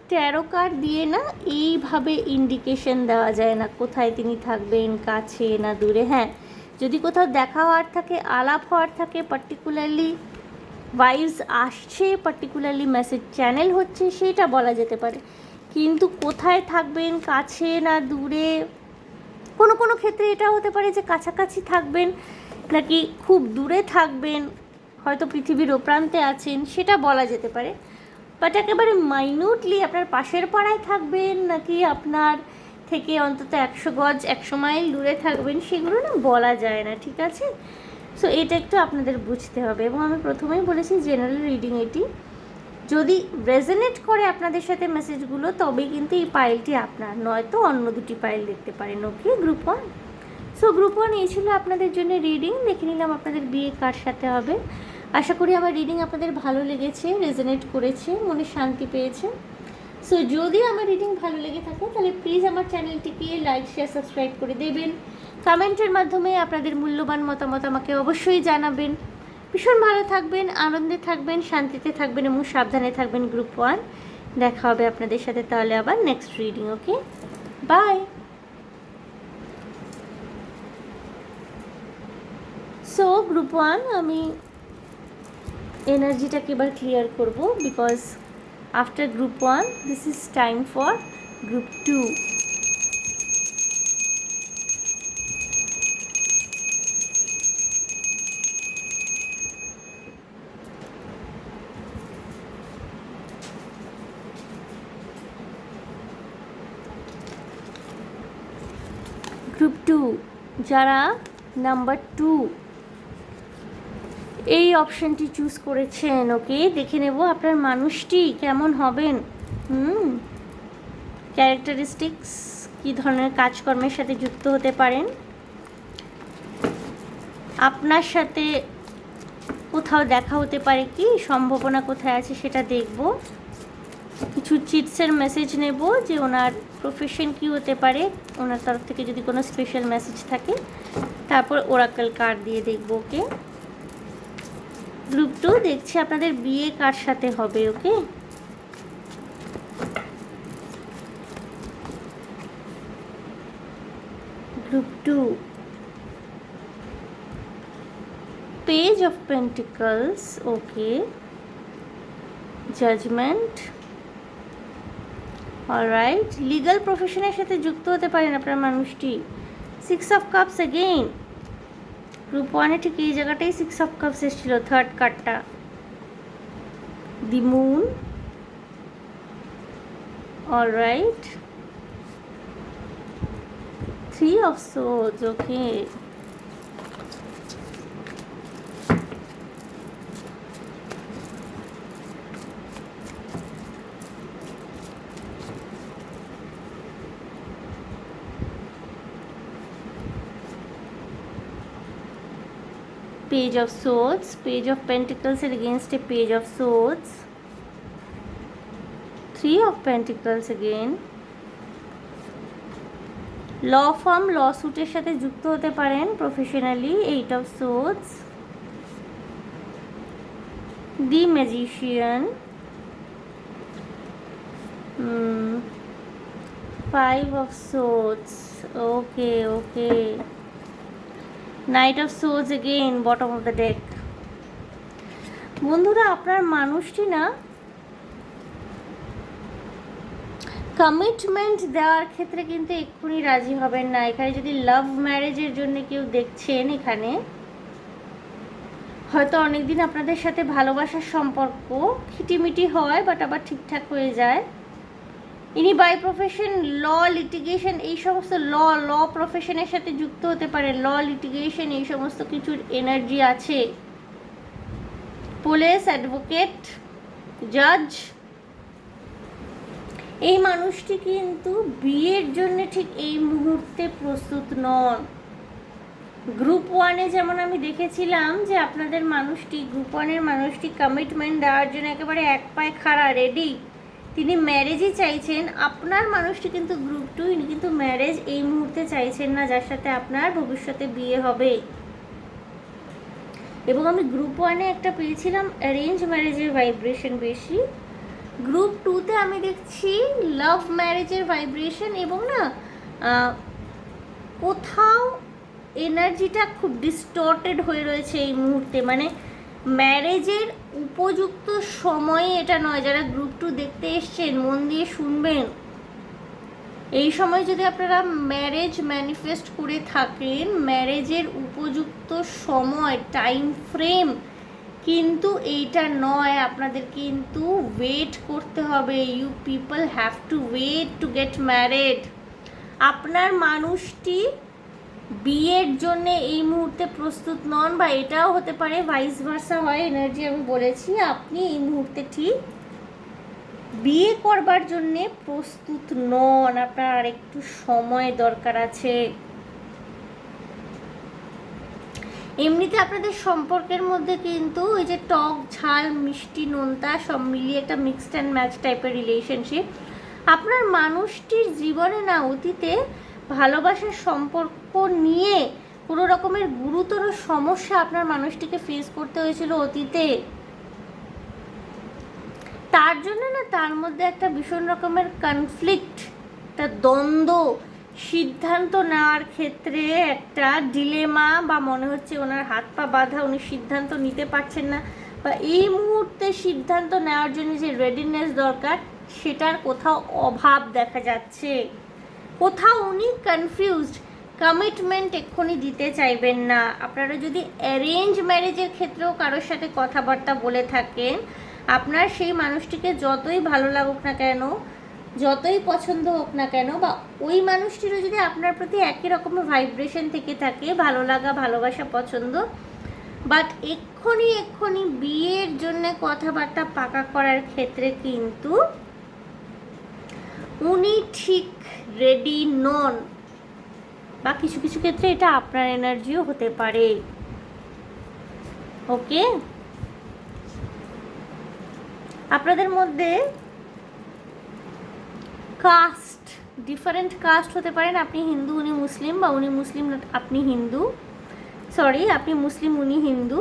Speaker 1: ট্যারো কার্ড দিয়ে না এইভাবে ইন্ডিকেশন দেওয়া যায় না কোথায় তিনি থাকবেন, কাছে না দূরে। হ্যাঁ, যদি কোথাও দেখা হওয়ার থাকে, আলাপ হওয়ার থাকে, পার্টিকুলারলি ভাইবস আসছে, পার্টিকুলারলি মেসেজ চ্যানেল হচ্ছে, সেটা বলা যেতে পারে। কিন্তু কোথায় থাকবেন, কাছে না দূরে, কোনো কোনো ক্ষেত্রে এটা হতে পারে যে কাছাকাছি থাকবেন নাকি খুব দূরে থাকবেন, হয়তো পৃথিবীর ওপ্রান্তে আছেন, সেটা বলা যেতে পারে। বাট একেবারে মাইনিউটলি আপনার পাশের পাড়ায় থাকবেন নাকি আপনার থেকে অন্তত 100 গজ 100 মাইল দূরে থাকবেন, সেগুলো না বলা যায় না, ঠিক আছে? সো এটা একটু আপনাদের বুঝতে হবে। এবং আমি প্রথমেই বলেছি জেনারেল রিডিং এটি, যদি রেজোনেট করে আপনাদের সাথে মেসেজগুলো, তবে কিন্তু এই পাইলটি আপনার, নয়তো অন্য দুটি পাইল দেখতে পারেন। ওকে group one, so group one এই ছিল আপনাদের জন্য রিডিং। দেখে নিলাম আপনাদের বিয়ে কার সাথে হবে। আশা করি আমার রিডিং আপনাদের ভালো লেগেছে, রেজোনেট করেছে, মনে শান্তি পেয়েছে। সো যদি আমার রিডিং ভালো লেগে থাকে তাহলে প্লিজ আমার চ্যানেলটিকে লাইক শেয়ার সাবস্ক্রাইব করে দেবেন, কমেন্টের মাধ্যমে আপনাদের মূল্যবান মতামত আমাকে অবশ্যই জানাবেন। ভীষণ ভালো থাকবেন, আনন্দে থাকবেন, শান্তিতে থাকবেন এবং সাবধানে থাকবেন গ্রুপ 1। দেখা হবে আপনাদের সাথে তাহলে আবার next reading. Okay, bye. So group 1 আমি এনার্জিটাকে এবার ক্লিয়ার করব, because after group 1 this is time for group 2। Group 2 যারা নাম্বার 2 এই অপশানটি চুজ করেছেন, ওকে দেখে নেব আপনার মানুষটি কেমন হবেন। ক্যারেক্টারিস্টিক্স, কী ধরনের কাজকর্মের সাথে যুক্ত হতে পারেন, আপনার সাথে কোথাও দেখা হতে পারে কি, সম্ভাবনা কোথায় আছে সেটা দেখব। কিছু চিটসের মেসেজ নেব যে ওনার প্রফেশন কি হতে পারে, ওনার তরফ থেকে যদি কোনো স্পেশাল মেসেজ থাকে, তারপর ওরাকল কার্ড দিয়ে দেখব। ওকে গ্রুপ 2 দেখছি আপনাদের বিয়ে কার সাথে হবে। Okay group 2 page of pentacles, okay judgement, alright. Legal প্রফেশনের সাথে যুক্ত হতে পারেন আপনার মানুষটি। 6 অফ কাপস এগেইন, গ্রুপ 1-এ ঠিক এই জায়গাটাই 6 অফ কাপস এসেছিল, থার্ড কার্ডটা। The moon, alright. 3 of swords, okay. Page of Swords, Page of Pentacles against a Page of Swords, 3 of Pentacles again. Law firm, law স্যুটের সাথে যুক্ত হতে পারেন professionally, 8 of Swords. The Magician, 5 of Swords, okay, okay. Knight of Swords again, bottom of the deck. বন্ধুরা আপনার মানুষটি না commitment দেওয়ার ক্ষেত্রে কিন্তু এক্ষুনি রাজি হবেন না। এখানে যদি লাভ ম্যারেজের জন্য কেউ দেখছেন, এখানে হয়তো অনেকদিন আপনাদের সাথে ভালোবাসার সম্পর্ক খিটিমিটি হয়, বাট আবার ঠিকঠাক হয়ে যায়। ইনি বাই প্রফেশন ল, লিটিগেশন, এই সমস্ত ল প্রফেশনের সাথে যুক্ত হতে পারে। ল, লিটিগেশন, এই সমস্ত কিছুর এনার্জি আছে। পুলিশ, অ্যাডভোকেট, জাজ। এই মানুষটি কিন্তু বিয়ের জন্য ঠিক এই মুহূর্তে প্রস্তুত নন। গ্রুপ 1-এ যেমন আমি দেখেছিলাম যে আপনাদের মানুষটি, গ্রুপ 1-এর মানুষটি কমিটমেন্ট দেওয়ার জন্য একেবারে এক পায়ে খাড়া, রেডি, তিনি ম্যারেজই চাইছেন। আপনার মানুষটি কিন্তু গ্রুপ 2 কিন্তু ম্যারেজ এই মুহূর্তে চাইছেন না, যার সাথে আপনার ভবিষ্যতে বিয়ে হবে। এবং আমি গ্রুপ 1-এ একটা পেয়েছিলাম অ্যারেঞ্জ ম্যারেজের ভাইব্রেশন বেশি। গ্রুপ 2-তে আমি দেখছি লাভ ম্যারেজের ভাইব্রেশন, এবং না কোথাও এনার্জিটা খুব ডিস্টর্টেড হয়ে রয়েছে এই মুহূর্তে। মানে ম্যারেজের উপযুক্ত সময়ে এটা নয়। যারা গ্রুপ 2 দেখতে এসছেন মন দিয়ে শুনবেন, এই সময় যদি আপনারা ম্যারেজ ম্যানিফেস্ট করে থাকেন, ম্যারেজের উপযুক্ত সময়, টাইম ফ্রেম কিন্তু এইটা নয়। আপনাদের কিন্তু ওয়েট করতে হবে। You people have to wait to get married. আপনার মানুষটি বিয়ের জন্যে এই মুহূর্তে প্রস্তুত নন, বা এটাও হতে পারে ভাইস ভার্সা হয় এনার্জি। আমি বলেছি আপনি এই মুহূর্তে ঠিক বিয়ে করবার জন্যে প্রস্তুত নন, আপনার আর একটু সময় দরকার আছে। এমনিতে আপনাদের সম্পর্কের মধ্যে কিন্তু ওই যে টক ঝাল মিষ্টি নোনতা সব মিলিয়ে একটা মিক্সড অ্যান্ড ম্যাচ টাইপের রিলেশনশিপ। আপনার মানুষটির জীবনে না অতীতে ভালোবাসার সম্পর্ক নিয়ে কোনো রকমের গুরুতর সমস্যা আপনার মানুষটিকে ফেস করতে হয়েছিল অতীতে। তার জন্য না তার মধ্যে একটা ভীষণ রকমের কনফ্লিক্ট, একটা দ্বন্দ্ব, সিদ্ধান্ত নেওয়ার ক্ষেত্রে একটা ডিলেমা, বা মনে হচ্ছে ওনার হাত পা বাঁধা, উনি সিদ্ধান্ত নিতে পারছেন না, বা এই মুহূর্তে সিদ্ধান্ত নেওয়ার জন্য যে রেডিনেস দরকার সেটার কোথাও অভাব দেখা যাচ্ছে। কোথাও উনি কনফিউজড, কমিটমেন্ট এক্ষুনি দিতে চাইবেন না। আপনারা যদি অ্যারেঞ্জ ম্যারেজের ক্ষেত্রেও কারোর সাথে কথাবার্তা বলে থাকেন, আপনার সেই মানুষটিকে যতই ভালো লাগুক না কেন, যতই পছন্দ হোক না কেন, বা ওই মানুষটিরও যদি আপনার প্রতি একই রকমের ভাইব্রেশন থেকে থাকে, ভালো লাগা, ভালোবাসা, পছন্দ, বাট এক্ষুনি বিয়ের জন্য কথাবার্তা পাকা করার ক্ষেত্রে কিন্তু উনি ঠিক রেডি নন, বা কিছু কিছু ক্ষেত্রে এটা আপনার এনার্জিও হতে পারে। ওকে, আপনাদের মধ্যে কাস্ট, ডিফারেন্ট কাস্ট হতে পারেন। আপনি হিন্দু, উনি মুসলিম, বা উনি মুসলিম, আপনি হিন্দু, সরি আপনি মুসলিম, উনি হিন্দু।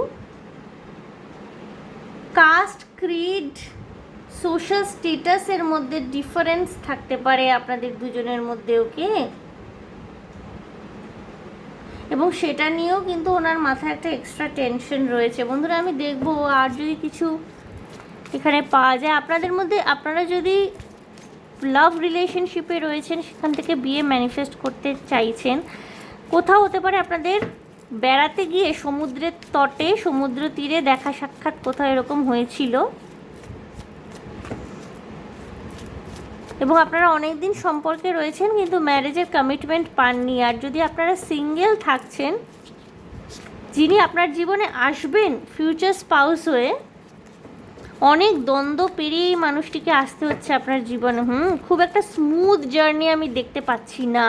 Speaker 1: কাস্ট, ক্রিড, সোশ্যাল স্টেটাসের মধ্যে ডিফারেন্স থাকতে পারে আপনাদের দুজনের মধ্যে। ওকে, এবং সেটা নিয়েও কিন্তু ওনার মাথায় একটা এক্সট্রা টেনশন রয়েছে। বন্ধুরা, আমি দেখবো আর যদি কিছু এখানে পাওয়া যায় আপনাদের মধ্যে। আপনারা যদি লাভ রিলেশনশিপে রয়েছেন, সেখান থেকে বিয়ে ম্যানিফেস্ট করতে চাইছেন, কোথাও হতে পারে আপনাদের বেড়াতে গিয়ে সমুদ্রের তটে, সমুদ্র তীরে দেখা সাক্ষাৎ কোথাও এরকম হয়েছিল, এবং আপনারা অনেক দিন সম্পর্কে রয়েছেন কিন্তু ম্যারেজের কমিটমেন্ট পাননি। আর যদি আপনারা সিঙ্গেল থাকছেন, যিনি আপনার জীবনে আসবেন ফিউচার স্পাউস হয়ে, অনেক দ্বন্দ্ব পেরিয়ে এই মানুষটিকে আসতে হচ্ছে আপনার জীবনে। খুব একটা স্মুথ জার্নি আমি দেখতে পাচ্ছি না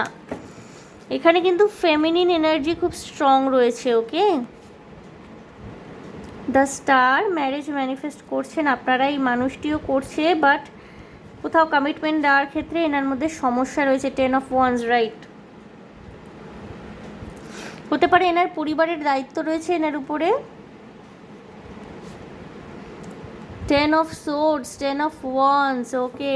Speaker 1: এখানে, কিন্তু ফেমিনিন এনার্জি খুব স্ট্রং রয়েছে। ওকে, দ্য স্টার, ম্যারেজ ম্যানিফেস্ট করছেন আপনারা, এই মানুষটিও করছে, বাট কোথাও কমিটমেন্ট দেওয়ার ক্ষেত্রে এনার মধ্যে সমস্যা রয়েছে। 10 of Wands, রাইট। হতে পারে এনার পরিবারের দায়িত্ব রয়েছে এনার উপরে। 10 of Swords, 10 of Wands, okay.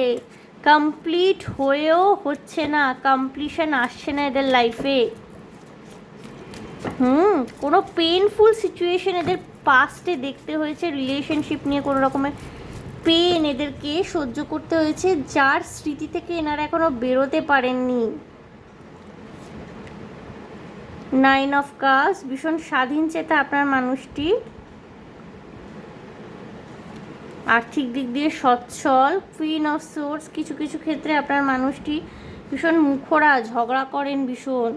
Speaker 1: Complete হয়েও হচ্ছে না, কমপ্লিশন আসছে না এদের লাইফে। কোনো পেইনফুল সিচুয়েশন এদের পাস্টে দেখতে হয়েছে, রিলেশনশিপ নিয়ে কোনো রকমের পেন এদেরকে সহ্য করতে হয়েছে, যার স্মৃতি থেকে এনারা এখনো বেরোতে পারেননি। 9 of Cups, ভীষণ স্বাধীন চেতা আপনার মানুষটি, আর্থিক দিক দিয়ে সচ্ছল। কুইন অফ সোর্স, কিছু কিছু ক্ষেত্রে আপনার মানুষটি ভীষণ মুখরা, ঝগড়া করেন ভীষণ।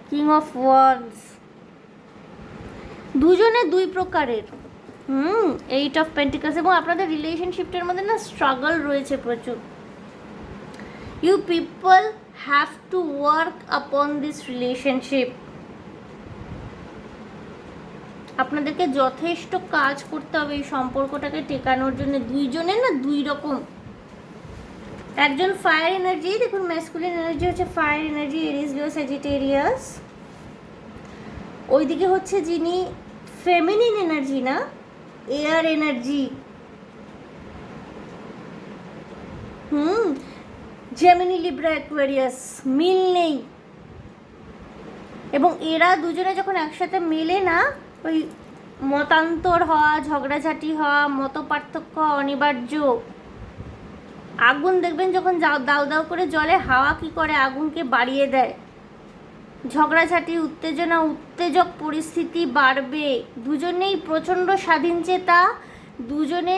Speaker 1: কিং অফ ওয়ান্ডস, দুজনে দুই প্রকারের। 8 of Pentacles, এবং আপনাদের রিলেশনশিপটার মধ্যে না স্ট্রাগল রয়েছে প্রচুর। You people have to work upon this relationship, আপনাদেরকে যথেষ্ট কাজ করতে হবে এই সম্পর্কটাকে টেকানোর জন্য। দুইজনের না দুই রকম, একজন ফায়ার এনার্জি, দেখুন ম্যাসকুলিন এনার্জি হচ্ছে ফায়ার এনার্জি, এরিস, লিও, স্যাজিটেরিয়াস। ওইদিকে হচ্ছে যিনি ফেমিনিন এনার্জি, না air energy, Gemini, Libra, Aquarius, মিল নেই। এবং এরা দুজনে যখন একসাথে মেলে না, ওই মতান্তর হওয়া, ঝগড়াঝাটি হওয়া, মত পার্থক্য হওয়া অনিবার্য। আগুন দেখবেন যখন দাউ দাউ করে জ্বলে, হাওয়া কি করে আগুনকে বাড়িয়ে দেয়। ঝগড়াঝাটি, উত্তেজনা, উত্তেজক পরিস্থিতি বাড়বে। দুজনেই প্রচণ্ড স্বাধীন চেতা, দুজনে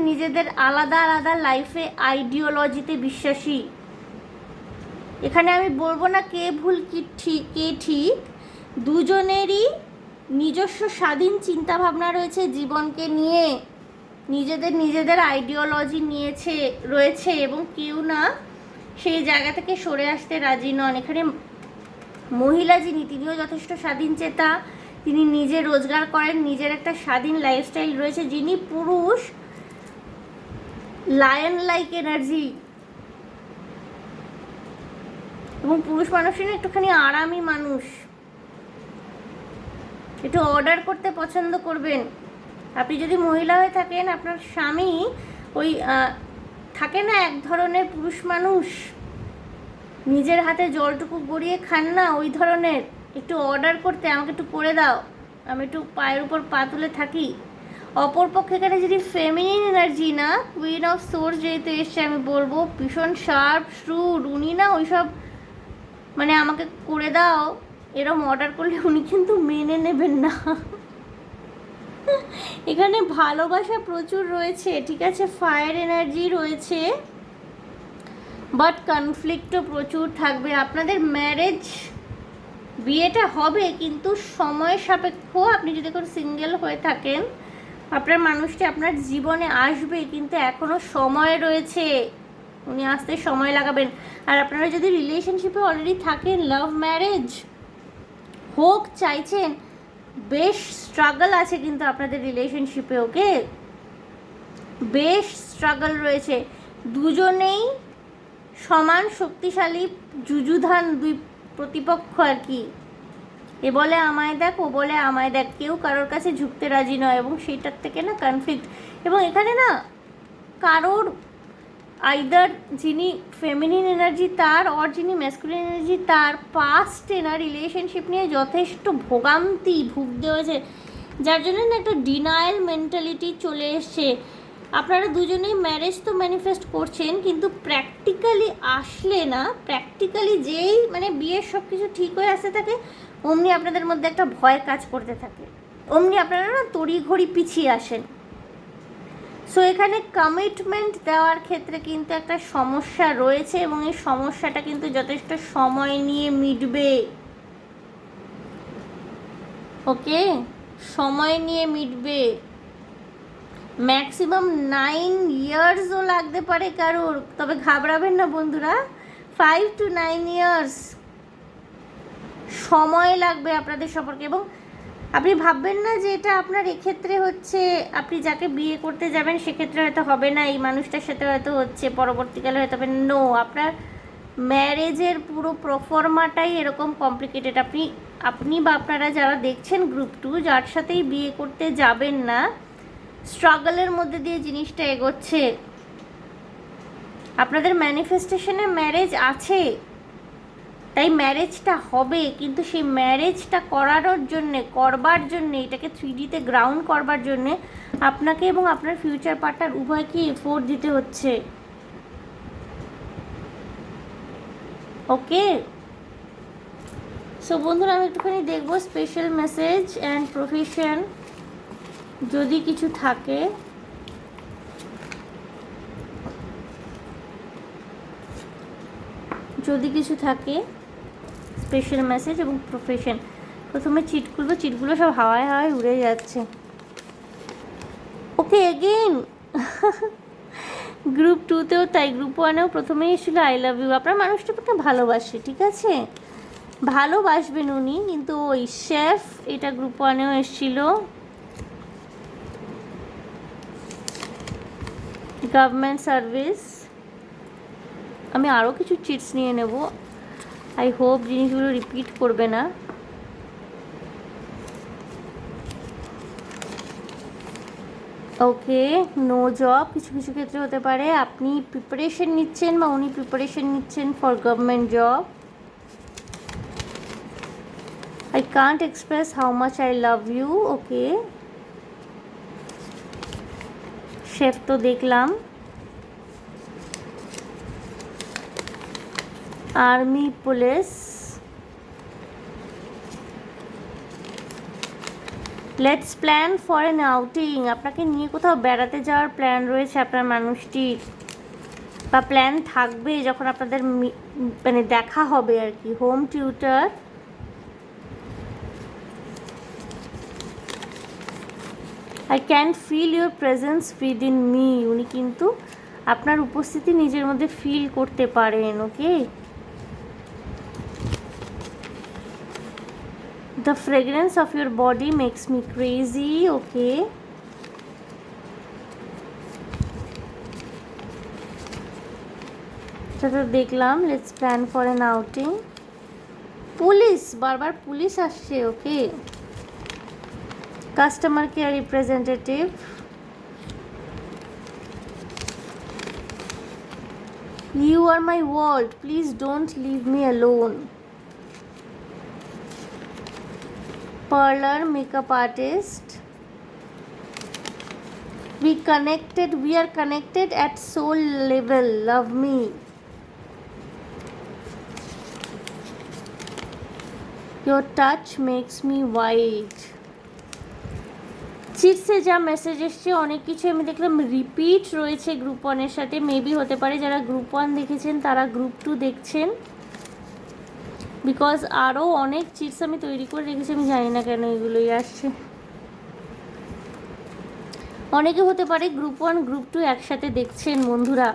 Speaker 1: নিজেদের আলাদা আলাদা লাইফে আইডিওলজিতে বিশ্বাসী। এখানে আমি বলবো না কে ভুল কি ঠিক, কে ঠিক, দুজনেরই নিজস্ব স্বাধীন চিন্তাভাবনা রয়েছে জীবনকে নিয়ে, নিজেদের আইডিওলজি রয়েছে, এবং কেউ না সেই জায়গা থেকে সরে আসতে রাজি নন। এখানে মহিলা যিনি, তিনিও যথেষ্ট স্বাধীন চেতা, তিনি নিজে রোজগার করেন, নিজের একটা স্বাধীন লাইফস্টাইল রয়েছে। যিনি পুরুষ, লায়ন লাইক এনার্জি, এবং পুরুষ মানুষই না একটুখানি আরামী মানুষ, একটু অর্ডার করতে পছন্দ করবেন। আপনি যদি মহিলা হয়ে থাকেন, আপনার স্বামী ওই থাকে না এক ধরনের পুরুষ মানুষ, নিজের হাতে জলটুকু গড়িয়ে খান না, ওই ধরনের, একটু অর্ডার করতে, আমাকে একটু করে দাও, আমি একটু পায়ের উপর পা তুলে থাকি। অপরপক্ষে এখানে যদি ফেমিনিন এনার্জি না, কুইন অফ সোর্স যেহেতু এসছে, আমি বলবো ভীষণ শার্প শ্রুড, উনি না ওইসব মানে আমাকে করে দাও এরম অর্ডার করলে উনি কিন্তু মেনে নেবেন না। এখানে ভালোবাসা প্রচুর রয়েছে, ঠিক আছে, ফায়ার এনার্জি রয়েছে, বাট কনফ্লিক্টও প্রচুর থাকবে। আপনাদের ম্যারেজ, বিয়েটা হবে কিন্তু সময় সাপেক্ষ। আপনি যদি কোনো সিঙ্গেল হয়ে থাকেন, আপনার মানুষটি আপনার জীবনে আসবে, কিন্তু এখনও সময় রয়েছে, উনি আসতে সময় লাগাবেন। আর আপনারা যদি রিলেশনশিপে অলরেডি থাকেন, লাভ ম্যারেজ হোক চাইছেন, বেশ স্ট্রাগল আছে কিন্তু আপনাদের রিলেশনশিপে, ওকে, বেশ স্ট্রাগল রয়েছে। দুজনেই সমান শক্তিশালী, যুযুধান দুই প্রতিপক্ষ আর কি। এ বলে আমায় দেখ, ও বলে আমায় দেখ, কেউ কারোর কাছে ঝুঁকতে রাজি নয়, এবং সেইটার থেকে না কনফ্লিক্ট। এবং এখানে না কারোর আইদার যিনি ফেমিনিন এনার্জি তার, অর যিনি ম্যাসকুলিন এনার্জি তার, পাস্টে না রিলেশনশিপ নিয়ে যথেষ্ট ভোগান্তি ভুগতে হয়েছে, যার জন্য না একটা ডিনায়াল মেন্টালিটি চলে এসছে। আপনারা দুজনেই ম্যারেজ তো ম্যানিফেস্ট করছেন, কিন্তু প্র্যাকটিক্যালি আসলে না, প্র্যাকটিক্যালি যেই মানে বিয়ের সব কিছু ঠিক হয়ে আসতে থাকে, অমনি আপনাদের মধ্যে একটা ভয় কাজ করতে থাকে, অমনি আপনারা না তড়িঘড়ি পিছিয়ে আসেন। সো এখানে কমিটমেন্ট দেওয়ার ক্ষেত্রে কিন্তু একটা সমস্যা রয়েছে, এবং এই সমস্যাটা কিন্তু যথেষ্ট সময় নিয়ে মিটবে, ওকে, সময় নিয়ে মিটবে। ম্যাক্সিমাম 9 ইয়ার্সও লাগতে পারে কারোর, তবে ঘাবড়াবেন না বন্ধুরা, 5 to 9 ইয়ার্স সময় লাগবে আপনাদের সম্পর্কে। এবং আপনি ভাববেন না যে এটা আপনার এক্ষেত্রে হচ্ছে, আপনি যাকে বিয়ে করতে যাবেন সেক্ষেত্রে হয়তো হবে না, এই মানুষটার সাথে হয়তো হচ্ছে, পরবর্তীকালে হয়তো হবে, নো, আপনার ম্যারেজের পুরো প্রফর্মাটাই এরকম কমপ্লিকেটেড। আপনি বা আপনারা যারা দেখছেন গ্রুপ 2, যার সাথেই বিয়ে করতে যাবেন না, স্ট্রাগলের মধ্যে দিয়ে জিনিসটা এগোচ্ছে। আপনাদের ম্যানিফেস্টেশনে ম্যারেজ আছে, তাই ম্যারেজটা হবে, কিন্তু সেই ম্যারেজটা করবার জন্যে এটাকে 3Dতে গ্রাউন্ড করবার জন্যে আপনাকে এবং আপনার ফিউচার পার্টনার উভয়কে এফোর্ট দিতে হচ্ছে, ওকে। সো বন্ধুরা, আমি একটুখানি দেখবো স্পেশাল মেসেজ অ্যান্ড প্রফেশন যদি কিছু থাকে। যদি কিছু থাকে স্পেশাল মেসেজ এবং প্রফেশন। প্রথমে চিটগুলো সব হাওয়ায় হাওয়ায় উড়ে যাচ্ছে, ওকে। এগেইন গ্রুপ 2তেও তাই, গ্রুপ 1এও প্রথমেই এসেছিলো আই লাভ ইউ। আপনার মানুষটাকে ভালোবাসে, ঠিক আছে, ভালোবাসবেন উনি, কিন্তু ওই শেফ, এটা গ্রুপ 1এও এসেছিল। গভর্নমেন্ট সার্ভিস, আমি আরও কিছু চিটস নিয়ে নেব, আই হোপ জিনিসগুলো রিপিট করবে না। ওকে, নো জব, কিছু কিছু ক্ষেত্রে হতে পারে আপনি প্রিপারেশন নিচ্ছেন বা উনি প্রিপারেশন নিচ্ছেন for government job. I can't express how much I love you, okay. Chef তো দেখলাম। Army, police, let's plan for an outing. আপনাকে নিয়ে কোথাও বেড়াতে যাওয়ার প্ল্যান রয়েছে আপনার মানুষটির, বা প্ল্যান থাকবে যখন আপনাদের মানে দেখা হবে আর কি। Home tutor, I can feel your presence within me. উনি কিন্তু আপনার উপস্থিতি নিজের মধ্যে ফিল করতে পারেন, ওকে। The fragrance of your body makes me crazy, okay. এটা তো দেখলাম, let's plan for an outing. Police, বারবার পুলিশ আসছে। Okay, customer care representative, you are my world, please don't leave me alone. Parlour, makeup artist, we are connected at soul level, love me. Your touch makes me wild. চিটসে যা message এসছে অনেক কিছু আমি দেখলাম repeat রয়েছে group ওয়ানের সাথে। Maybe হতে পারে যারা গ্রুপ ওয়ান দেখেছেন তারা গ্রুপ টু দেখছেন, বিকজ আরও অনেক চিটস আমি তৈরি করে রেখেছি, আমি জানি না কেন এগুলোই আসছে। অনেকে হতে পারে গ্রুপ ওয়ান গ্রুপ টু একসাথে দেখছেন বন্ধুরা,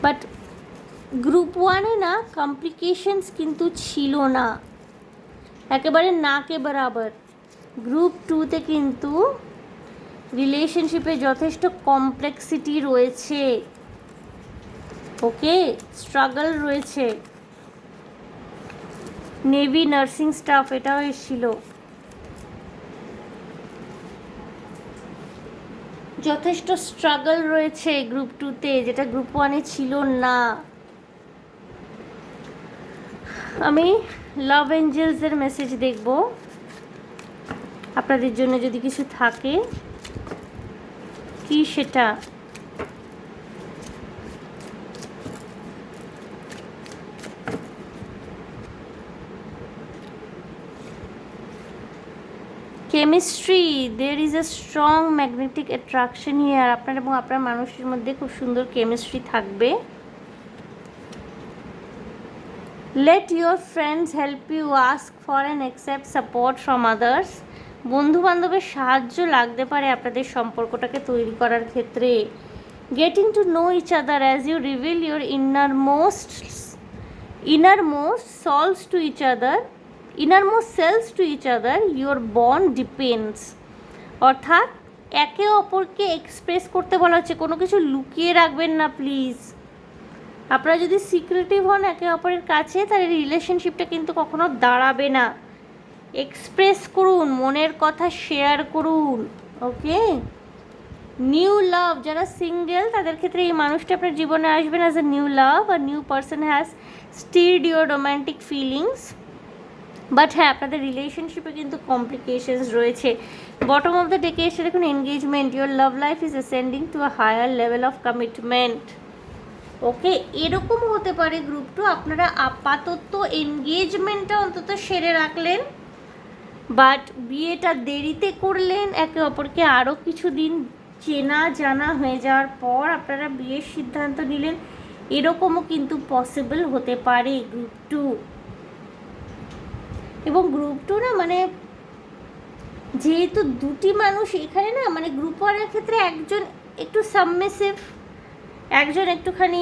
Speaker 1: বাট গ্রুপ ওয়ানে না কমপ্লিকেশনস কিন্তু ছিল না, একেবারে নাকে বরাবর। গ্রুপ টুতে কিন্তু রিলেশনশিপে যথেষ্ট কমপ্লেক্সিটি রয়েছে, ওকে, স্ট্রাগল রয়েছে। নেভি নার্সিং স্টাফ এটাও এসেছিল, যথেষ্ট স্ট্রাগল রয়েছে গ্রুপ টুতে, যেটা গ্রুপ ওয়ানে ছিল না। আমি লাভ এঞ্জেলসের মেসেজ দেখব আপনাদের জন্য, যদি কিছু থাকে। কি সেটা? Chemistry, there is a strong magnetic attraction here. আপনার এবং আপনার মানুষের মধ্যে খুব সুন্দর কেমিস্ট্রি থাকবে। Let your friends help you, ask for and accept support from others. বন্ধু বান্ধবের সাহায্য লাগতে পারে আপনাদের সম্পর্কটাকে তৈরি করার ক্ষেত্রে। Getting to know each other as you reveal your innermost selves to each other, your bond depends. অর্থাৎ একে অপরকে এক্সপ্রেস করতে বলা হচ্ছে, কোনো কিছু লুকিয়ে রাখবেন না প্লিজ। আপনারা যদি সিক্রেটিভ হন একে অপরের কাছে, তাহলে রিলেশনশিপটা কিন্তু কখনো দাঁড়াবে না। এক্সপ্রেস করুন, মনের কথা শেয়ার করুন, ওকে। নিউ লাভ, যারা সিঙ্গেল তাদের ক্ষেত্রে এই মানুষটা আপনার জীবনে আসবেন অ্যাজ এ নিউ লাভ, আর new person has stirred your romantic feelings. But হ্যাঁ, আপনাদের রিলেশনশিপে কিন্তু কমপ্লিকেশনস রয়েছে। বটম অফ দ্য ডেকে এসে দেখুন engagement, your love life is ascending to a higher level of commitment, okay. এরকম হতে পারে গ্রুপ টু, আপনারা আপাতত এনগেজমেন্টটা অন্তত সেরে রাখলেন, বাট বিয়েটা দেরিতে করলেন, একে অপরকে আরও কিছুদিন চেনা জানা হয়ে যাওয়ার পর আপনারা বিয়ের সিদ্ধান্ত নিলেন, এরকমও কিন্তু পসিবল হতে পারে গ্রুপ টু। এবং গ্রুপ টু না, মানে যেহেতু দুটি মানুষ এখানে না, মানে গ্রুপ ওয়ানের ক্ষেত্রে একজন একটু সাবমিসিভ, একজন একটুখানি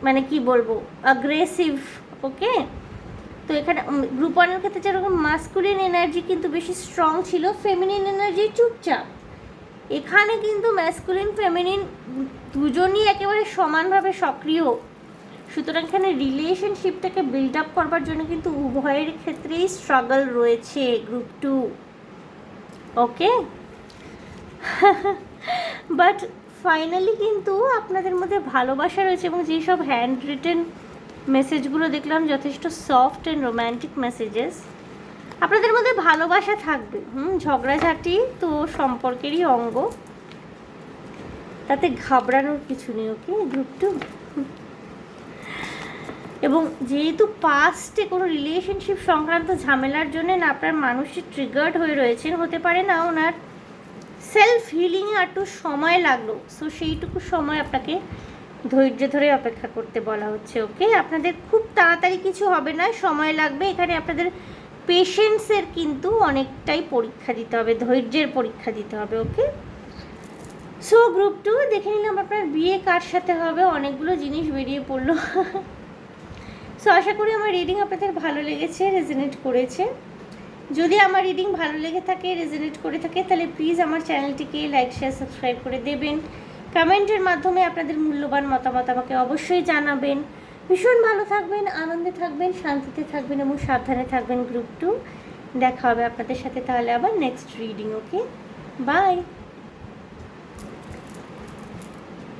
Speaker 1: মানে কি বলবো অ্যাগ্রেসিভ, ওকে। তো এখানে গ্রুপ ওয়ানের ক্ষেত্রে যেরকম মাস্কুলিন এনার্জি কিন্তু বেশি স্ট্রং ছিল, ফেমিনিন এনার্জি চুপচাপ। এখানে কিন্তু ম্যাস্কুলিন ফেমিনিন দুজনই একেবারে সমানভাবে সক্রিয়। সুতরাং এখানে রিলেশনশিপটাকে বিল্ড আপ করবার জন্য কিন্তু উভয়ের ক্ষেত্রেই স্ট্রাগল রয়েছে group two, okay. But finally কিন্তু আপনাদের মধ্যে ভালোবাসা রয়েছে, এবং যেসব হ্যান্ড রিটেন মেসেজগুলো দেখলাম যথেষ্ট সফট অ্যান্ড রোম্যান্টিক মেসেজেস। আপনাদের মধ্যে ভালোবাসা থাকবে, ঝগড়াঝাটি তো সম্পর্কেরই অঙ্গ, তাতে ঘাবড়ানোর কিছু নেই, ওকে গ্রুপ টু। এবং যেহেতু পাস্টে কোনো রিলেশনশিপ সংক্রান্ত ঝামেলার জন্য না আপনার মানুষটি ট্রিগার্ড হয়ে রয়েছেন, হতে পারে না ওনার সেলফ হিলিংয়ে একটু সময় লাগলো, সো সেইটুকু সময় আপনাকে ধৈর্য ধরে অপেক্ষা করতে বলা হচ্ছে, ওকে। আপনাদের খুব তাড়াতাড়ি কিছু হবে না, সময় লাগবে। এখানে আপনাদের পেশেন্সের কিন্তু অনেকটাই পরীক্ষা দিতে হবে, ধৈর্যের পরীক্ষা দিতে হবে, ওকে। সো গ্রুপ টু দেখে নিলাম আপনার বিয়ে কার সাথে হবে, অনেকগুলো জিনিস বেরিয়ে পড়লো। সো আশা করি আমার রিডিং আপনাদের ভালো লেগেছে, রেজোনেট করেছে। যদি আমার রিডিং ভালো লেগে থাকে, রেজোনেট করে থাকে, তাহলে প্লিজ আমার চ্যানেলটিকে লাইক শেয়ার সাবস্ক্রাইব করে দেবেন। কমেন্টের মাধ্যমে আপনাদের মূল্যবান মতামত আমাকে অবশ্যই জানাবেন। ভীষণ ভালো থাকবেন, আনন্দে থাকবেন, শান্তিতে থাকবেন এবং সাবধানে থাকবেন গ্রুপ 2। দেখা হবে আপনাদের সাথে তাহলে আবার next reading. Okay, bye.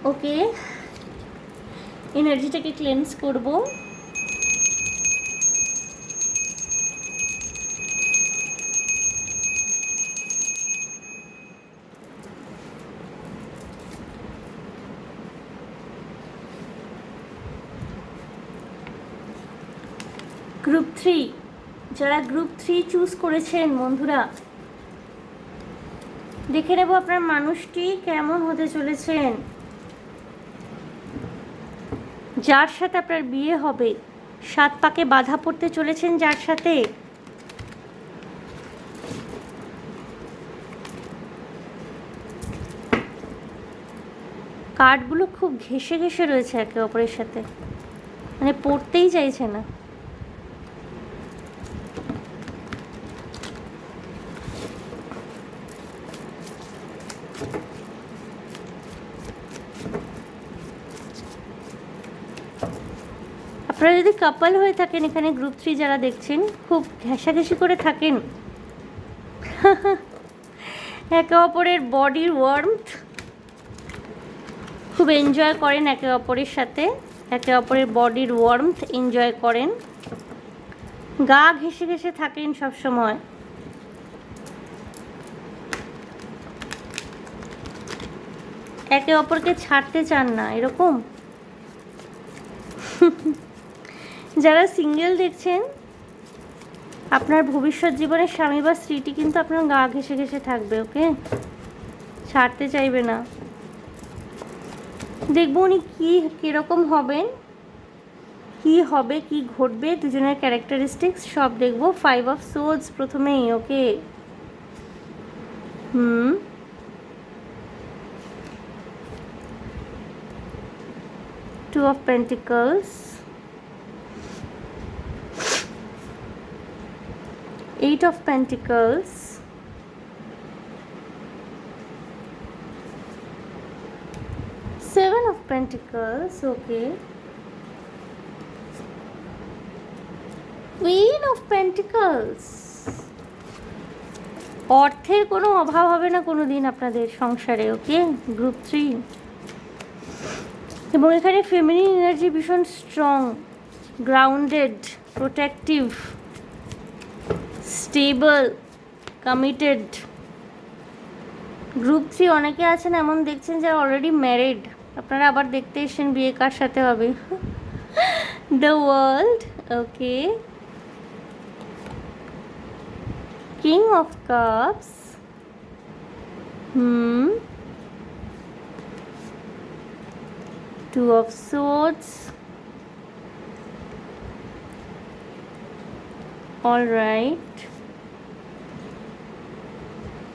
Speaker 1: Okay, এনার্জিটাকে ক্লেন্স করব। গ্রুপ 3, যারা গ্রুপ 3 চুজ করেছেন বন্ধুরা, দেখে নেব আপনার মানুষটি কেমন হতে চলেছেন, যার সাথে আপনার বিয়ে হবে। 7 পাকে বাধা পড়তে চলেছেন যার সাথে। কার্ডগুলো খুব ঘেঁষে ঘেঁষে রয়েছে একে অপরের সাথে, মানে পড়তেই চাইছে না। আপনারা যদি কাপল হয়ে থাকেন, এখানে গ্রুপ 3 যারা দেখছেন, খুব ঘেঁষাঘেঁষি করে থাকেন একে অপরের বডির ওয়ার্মথ খুব এনজয় করেন, একে অপরের সাথে একে অপরের বডির ওয়ার্মথ এনজয় করেন, গা ঘেঁষে ঘেঁষে থাকেন সবসময়। একে অপরকে ছাড়তে চান না, এরকম। যারা সিঙ্গেল দেখছেন, আপনার ভবিষ্যৎ জীবনের স্বামী বা স্ত্রীটি কিন্তু আপনার গা ঘেঁষে ঘেঁষে থাকবে। ওকে, ছাড়তে চাইবে না। দেখব উনি কীরকম হবেন, কি হবে, কি ঘটবে, দুজনের ক্যারেক্টারিস্টিক্স সব দেখব। 5 অফ সোর্ডস প্রথমেই। ওকে, 2 of Pentacles, 8 of Pentacles, 7 of Pentacles. Okay, Queen of Pentacles. অর্থের কোনো অভাব হবে না কোনো দিন আপনাদের সংসারে। ওকে, গ্রুপ 3। এবং এখানে ফেমিনিন এনার্জি ভীষণ strong, grounded, protective, stable, committed. Group 3 অনেকে আছেন এমন দেখছেন যারা অলরেডি ম্যারিড, আপনারা আবার দেখতে এসেছেন বিয়ে কার সাথে হবে। The world. Okay, king of cups, 2 of swords. All right,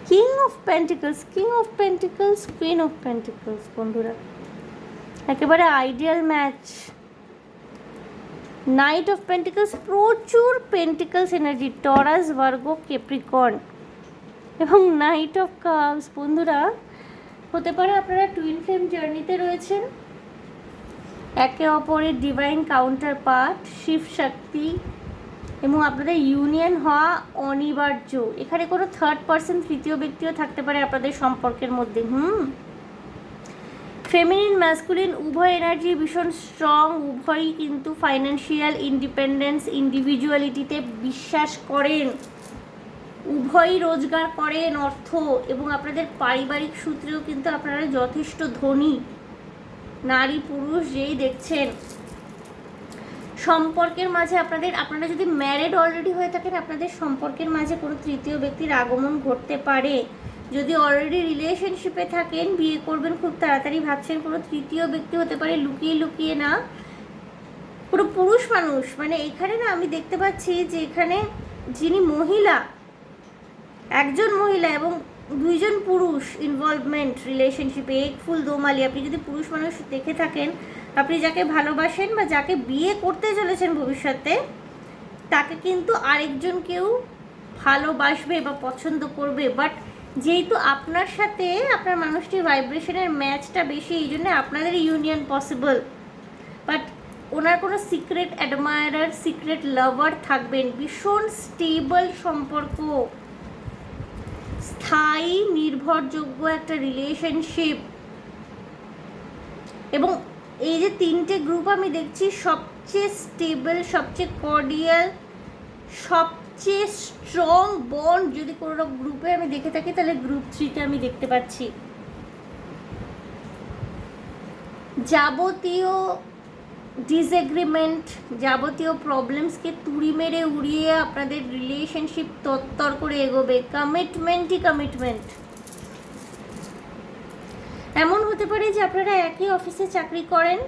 Speaker 1: King of Pentacles, King of Pentacles, Queen of Pentacles। বন্ধুরা একেবারে ideal match. Knight of pentacles, প্রচুর pentacles energy, Taurus, Virgo, Capricorn. এবং নাইট অফ কাপস বন্ধুরা, হতে পারে আপনারা twin flame জার্নিতে রয়েছেন, একে অপরের ডিভাইন কাউন্টার পার্ট, শিব শক্তি, এবং আপনাদের ইউনিয়ন হওয়া অনিবার্য। এখানে কোনো থার্ড পার্সন, তৃতীয় ব্যক্তিও থাকতে পারে আপনাদের সম্পর্কের মধ্যে। ফেমিনিন ম্যাসকুলিন উভয় এনার্জি ভীষণ স্ট্রং, উভয়ই কিন্তু ফাইন্যান্সিয়াল ইন্ডিপেন্ডেন্স, ইন্ডিভিজুয়ালিটিতে বিশ্বাস করেন, উভয়ই রোজগার করেন অর্থ, এবং আপনাদের পারিবারিক সূত্রেও কিন্তু আপনারা যথেষ্ট ধনী। নারী পুরুষ যেই দেখছেন, সম্পর্কের মাঝে আপনারা যদি ম্যারিড অলরেডি হয়ে থাকেন, আপনাদের সম্পর্কের মাঝে কোনো তৃতীয় ব্যক্তির আগমন ঘটতে পারে। যদি অলরেডি রিলেশনশিপে থাকেন, বিয়ে করবেন খুব তাড়াতাড়ি ভাবছেন, কোনো তৃতীয় ব্যক্তি হতে পারে, লুকিয়ে লুকিয়ে না, কোনো পুরুষ মানুষ। মানে এখানে না আমি দেখতে পাচ্ছি যে এখানে যিনি মহিলা, একজন মহিলা এবং 2 জন পুরুষ ইনভলভমেন্ট রিলেশনশিপে, এক ফুল দোমালি। আপনি যদি পুরুষ মানুষ দেখে থাকেন, আপনি যাকে ভালোবাসেন বা যাকে বিয়ে করতে চলেছেন ভবিষ্যতে, তাকে কিন্তু আরেকজন কেউ ভালোবাসবে বা পছন্দ করবে। বাট যেহেতু আপনার সাথে আপনার মানুষটির ভাইব্রেশনের ম্যাচটা বেশি, এই জন্য আপনাদের ইউনিয়ন পসিবল। বাট ওনার কোনো সিক্রেট অ্যাডমায়ারার, সিক্রেট লাভার থাকবেন। ভীষণ স্টেবল সম্পর্ক, স্থায়ী নির্ভরযোগ্য একটা রিলেশনশিপ। এবং এই যে তিনটে গ্রুপ আমি দেখছি, সবচেয়ে স্টেবল, সবচেয়ে কর্ডিয়াল, সবচেয়ে স্ট্রং বন্ড যদি কোনো গ্রুপে আমি দেখে থাকি, তাহলে গ্রুপ 3তে আমি দেখতে পাচ্ছি। যাবতীয় ডিসএগ্রিমেন্ট, যাবতীয় প্রবলেমসকে তুড়ি মেরে উড়িয়ে আপনাদের রিলেশনশিপ তত্তর করে এগোবে। কমিটমেন্টই কমিটমেন্ট। এমন হতে পারে যে আপনারা একই অফিসে চাকরি করেন,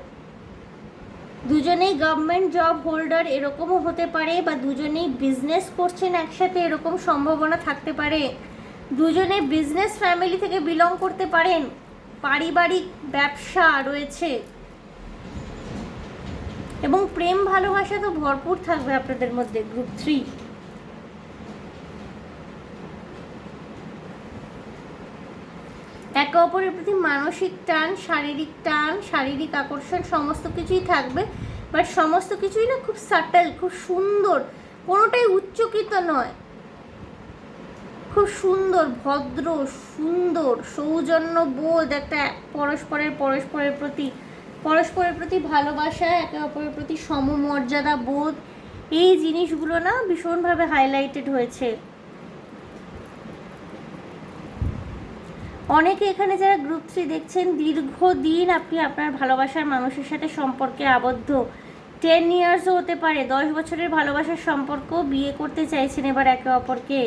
Speaker 1: দুজনেই গভর্নমেন্ট জব হোল্ডার, এরকমও হতে পারে। বা দুজনেই বিজনেস করছেন একসাথে, এরকম সম্ভাবনা থাকতে পারে। দুজনে বিজনেস ফ্যামিলি থেকে বিলং করতে পারেন, পারিবারিক ব্যবসা রয়েছে, এবং প্রেম ভালোবাসা তো ভরপুর থাকবে আপনাদের মধ্যে। গ্রুপ 3 একে অপরের প্রতি মানসিক টান, শারীরিক আকর্ষণ সমস্ত কিছুই থাকবে। বাট সমস্ত কিছুই না খুব সাটল, খুব সুন্দর, কোনোটাই উচ্চকিত নয়। খুব সুন্দর, ভদ্র, সুন্দর, সৌজন্যবোধ, একটা পরস্পরের প্রতি ভালোবাসা, একে অপরের প্রতি সমমর্যাদা বোধ, এই জিনিসগুলো না ভীষণভাবে হাইলাইটেড হয়েছে। অনেকে এখানে যারা গ্রুপ 3 দেখছেন, দীর্ঘদিন আপনি আপনার ভালোবাসার মানুষের সাথে সম্পর্কে আবদ্ধ। 10 ইয়ার্সও হতে পারে, 10 বছরের ভালোবাসার সম্পর্ক, বিয়ে করতে চাইছেন এবার একে অপরকে।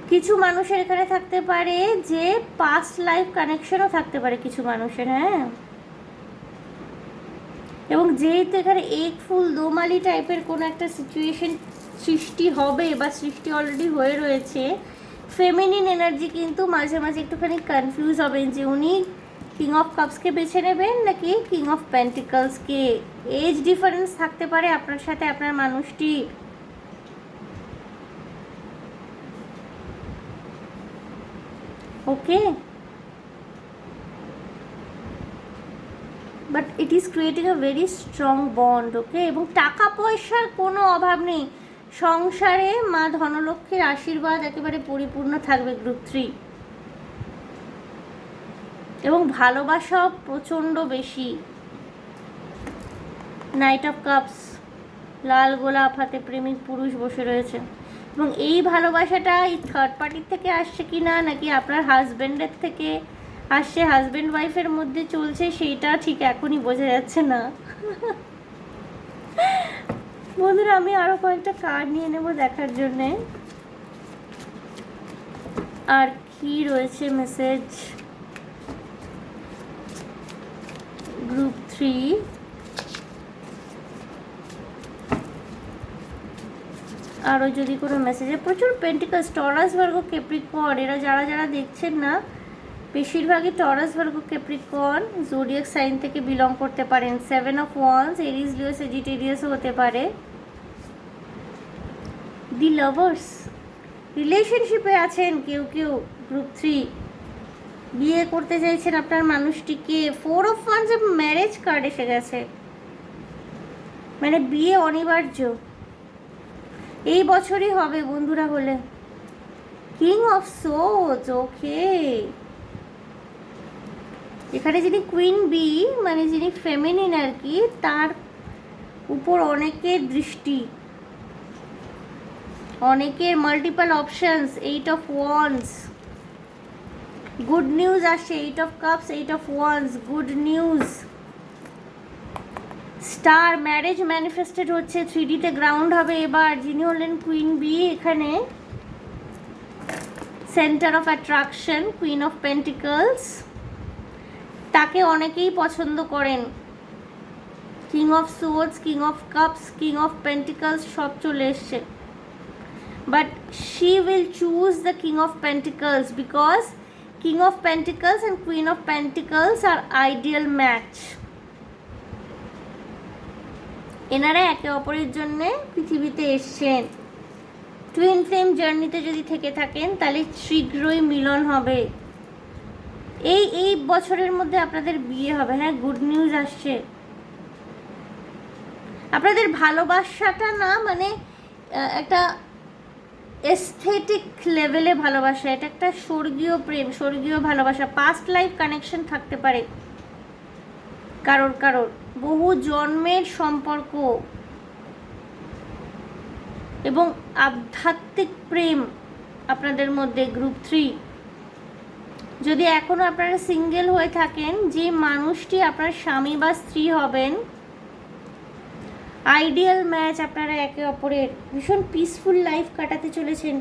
Speaker 1: কিছু মানুষের এখানে থাকতে পারে যে পাস্ট লাইফ কানেকশনও থাকতে পারে কিছু মানুষের, হ্যাঁ। এবং যেহেতু এখানে এক ফুল দোমালি টাইপের কোনো একটা সিচুয়েশন সৃষ্টি হবে বা সৃষ্টি অলরেডি হয়ে রয়েছে, ফেমিনিন এনার্জি কিন্তু মাঝে মাঝে একটুখানি কনফিউজ হবেন যে উনি কিং অফ কাপসকে বেছে নেবেন নাকি কিং অফ পেন্টিকলসকে। এজ ডিফারেন্স থাকতে পারে আপনার সাথে আপনার মানুষটি। Okay, but it is creating a very strong bond. Okay, এবং টাকা পয়সার কোনো অভাব নেই সংসারে। মা ধনলক্ষ্মীর আশীর্বাদ একেবারে পরিপূর্ণ থাকবে গ্রুপ 3। এবং ভালোবাসাও প্রচণ্ড বেশি। নাইট অফ কাপস, লাল গোলাপ হাতে প্রেমিক পুরুষ বসে রয়েছে। এবং এই ভালোবাসাটা এই থার্ড পার্টির থেকে আসছে কি না, নাকি আপনার হাজব্যান্ডের থেকে আসছে, হাজব্যান্ড ওয়াইফের মধ্যে চলছে, সেইটা ঠিক এখনই বোঝা যাচ্ছে না। বন্ধুরা, আমি আরও কয়েকটা কার্ড নিয়ে নেব দেখার জন্যে আর কি রয়েছে মেসেজ গ্রুপ 3। আরও যদি কোনো মেসেজে প্রচুর পেন্টিকলস, টরাস, ভার্গ, ক্যাপ্রিকর্ন, এরা যারা যারা দেখছেন না, বেশিরভাগই টরাস, ভার্গ, ক্যাপ্রিকর্ন জোডিয়াক সাইন থেকে বিলং করতে পারেন। 7 অফ ওয়ান্স, এরিস, লিও, সেজিটেরিয়াসও হতে পারে। দি লাভার্স, রিলেশনশিপে আছেন কেউ কেউ গ্রুপ 3, বিয়ে করতে চাইছেন আপনার মানুষটিকে। 4 অফ ওয়ান্স, ম্যারেজ কার্ড এসে গেছে, মানে বিয়ে অনিবার্য, এই বছরই হবে বন্ধুরা হলে। কিং অফ সোর্ডস, ওকে, এখানে যিনি কুইন বি, মানে যিনি ফেমিনিন আর কি, তার উপর অনেকের দৃষ্টি, অনেকের multiple options. 8 of wands, good news আসছে। 8 of cups, 8 of wands, good news. Star, marriage manifested হচ্ছে। 3Dতে গ্রাউন্ড হবে এবার। যিনি হলেন কুইন বি, এখানে centre of attraction, queen of pentacles, তাকে অনেকেই পছন্দ করেন। King of swords, king of cups, king of pentacles সব চলে এসছে। But she will choose the king of pentacles because king of pentacles and queen of pentacles R ideal match. এনারা একে অপরের জন্যে পৃথিবীতে এসছেন। টুইন ফ্লেম জার্নিতে যদি থেকে থাকেন তাহলে শীঘ্রই মিলন হবে। এই বছরের মধ্যে আপনাদের বিয়ে হবে। হ্যাঁ, গুড নিউজ আসছে। আপনাদের ভালোবাসাটা না মানে একটা এস্থেটিক লেভেলে ভালোবাসা, এটা একটা স্বর্গীয় প্রেম, স্বর্গীয় ভালোবাসা। পাস্ট লাইফ কানেকশন থাকতে পারে কারোর কারোর, বহু জন্মের সম্পর্ক এবং আধ্যাত্মিক প্রেম আপনাদের মধ্যে। গ্রুপ 3, যদি এখনও আপনারা সিঙ্গেল হয়ে থাকেন, যে মানুষটি আপনার স্বামী বা স্ত্রী হবেন, আইডিয়াল ম্যাচ আপনারা একে অপরের। ভীষণ পিসফুল লাইফ কাটাতে চলেছেন,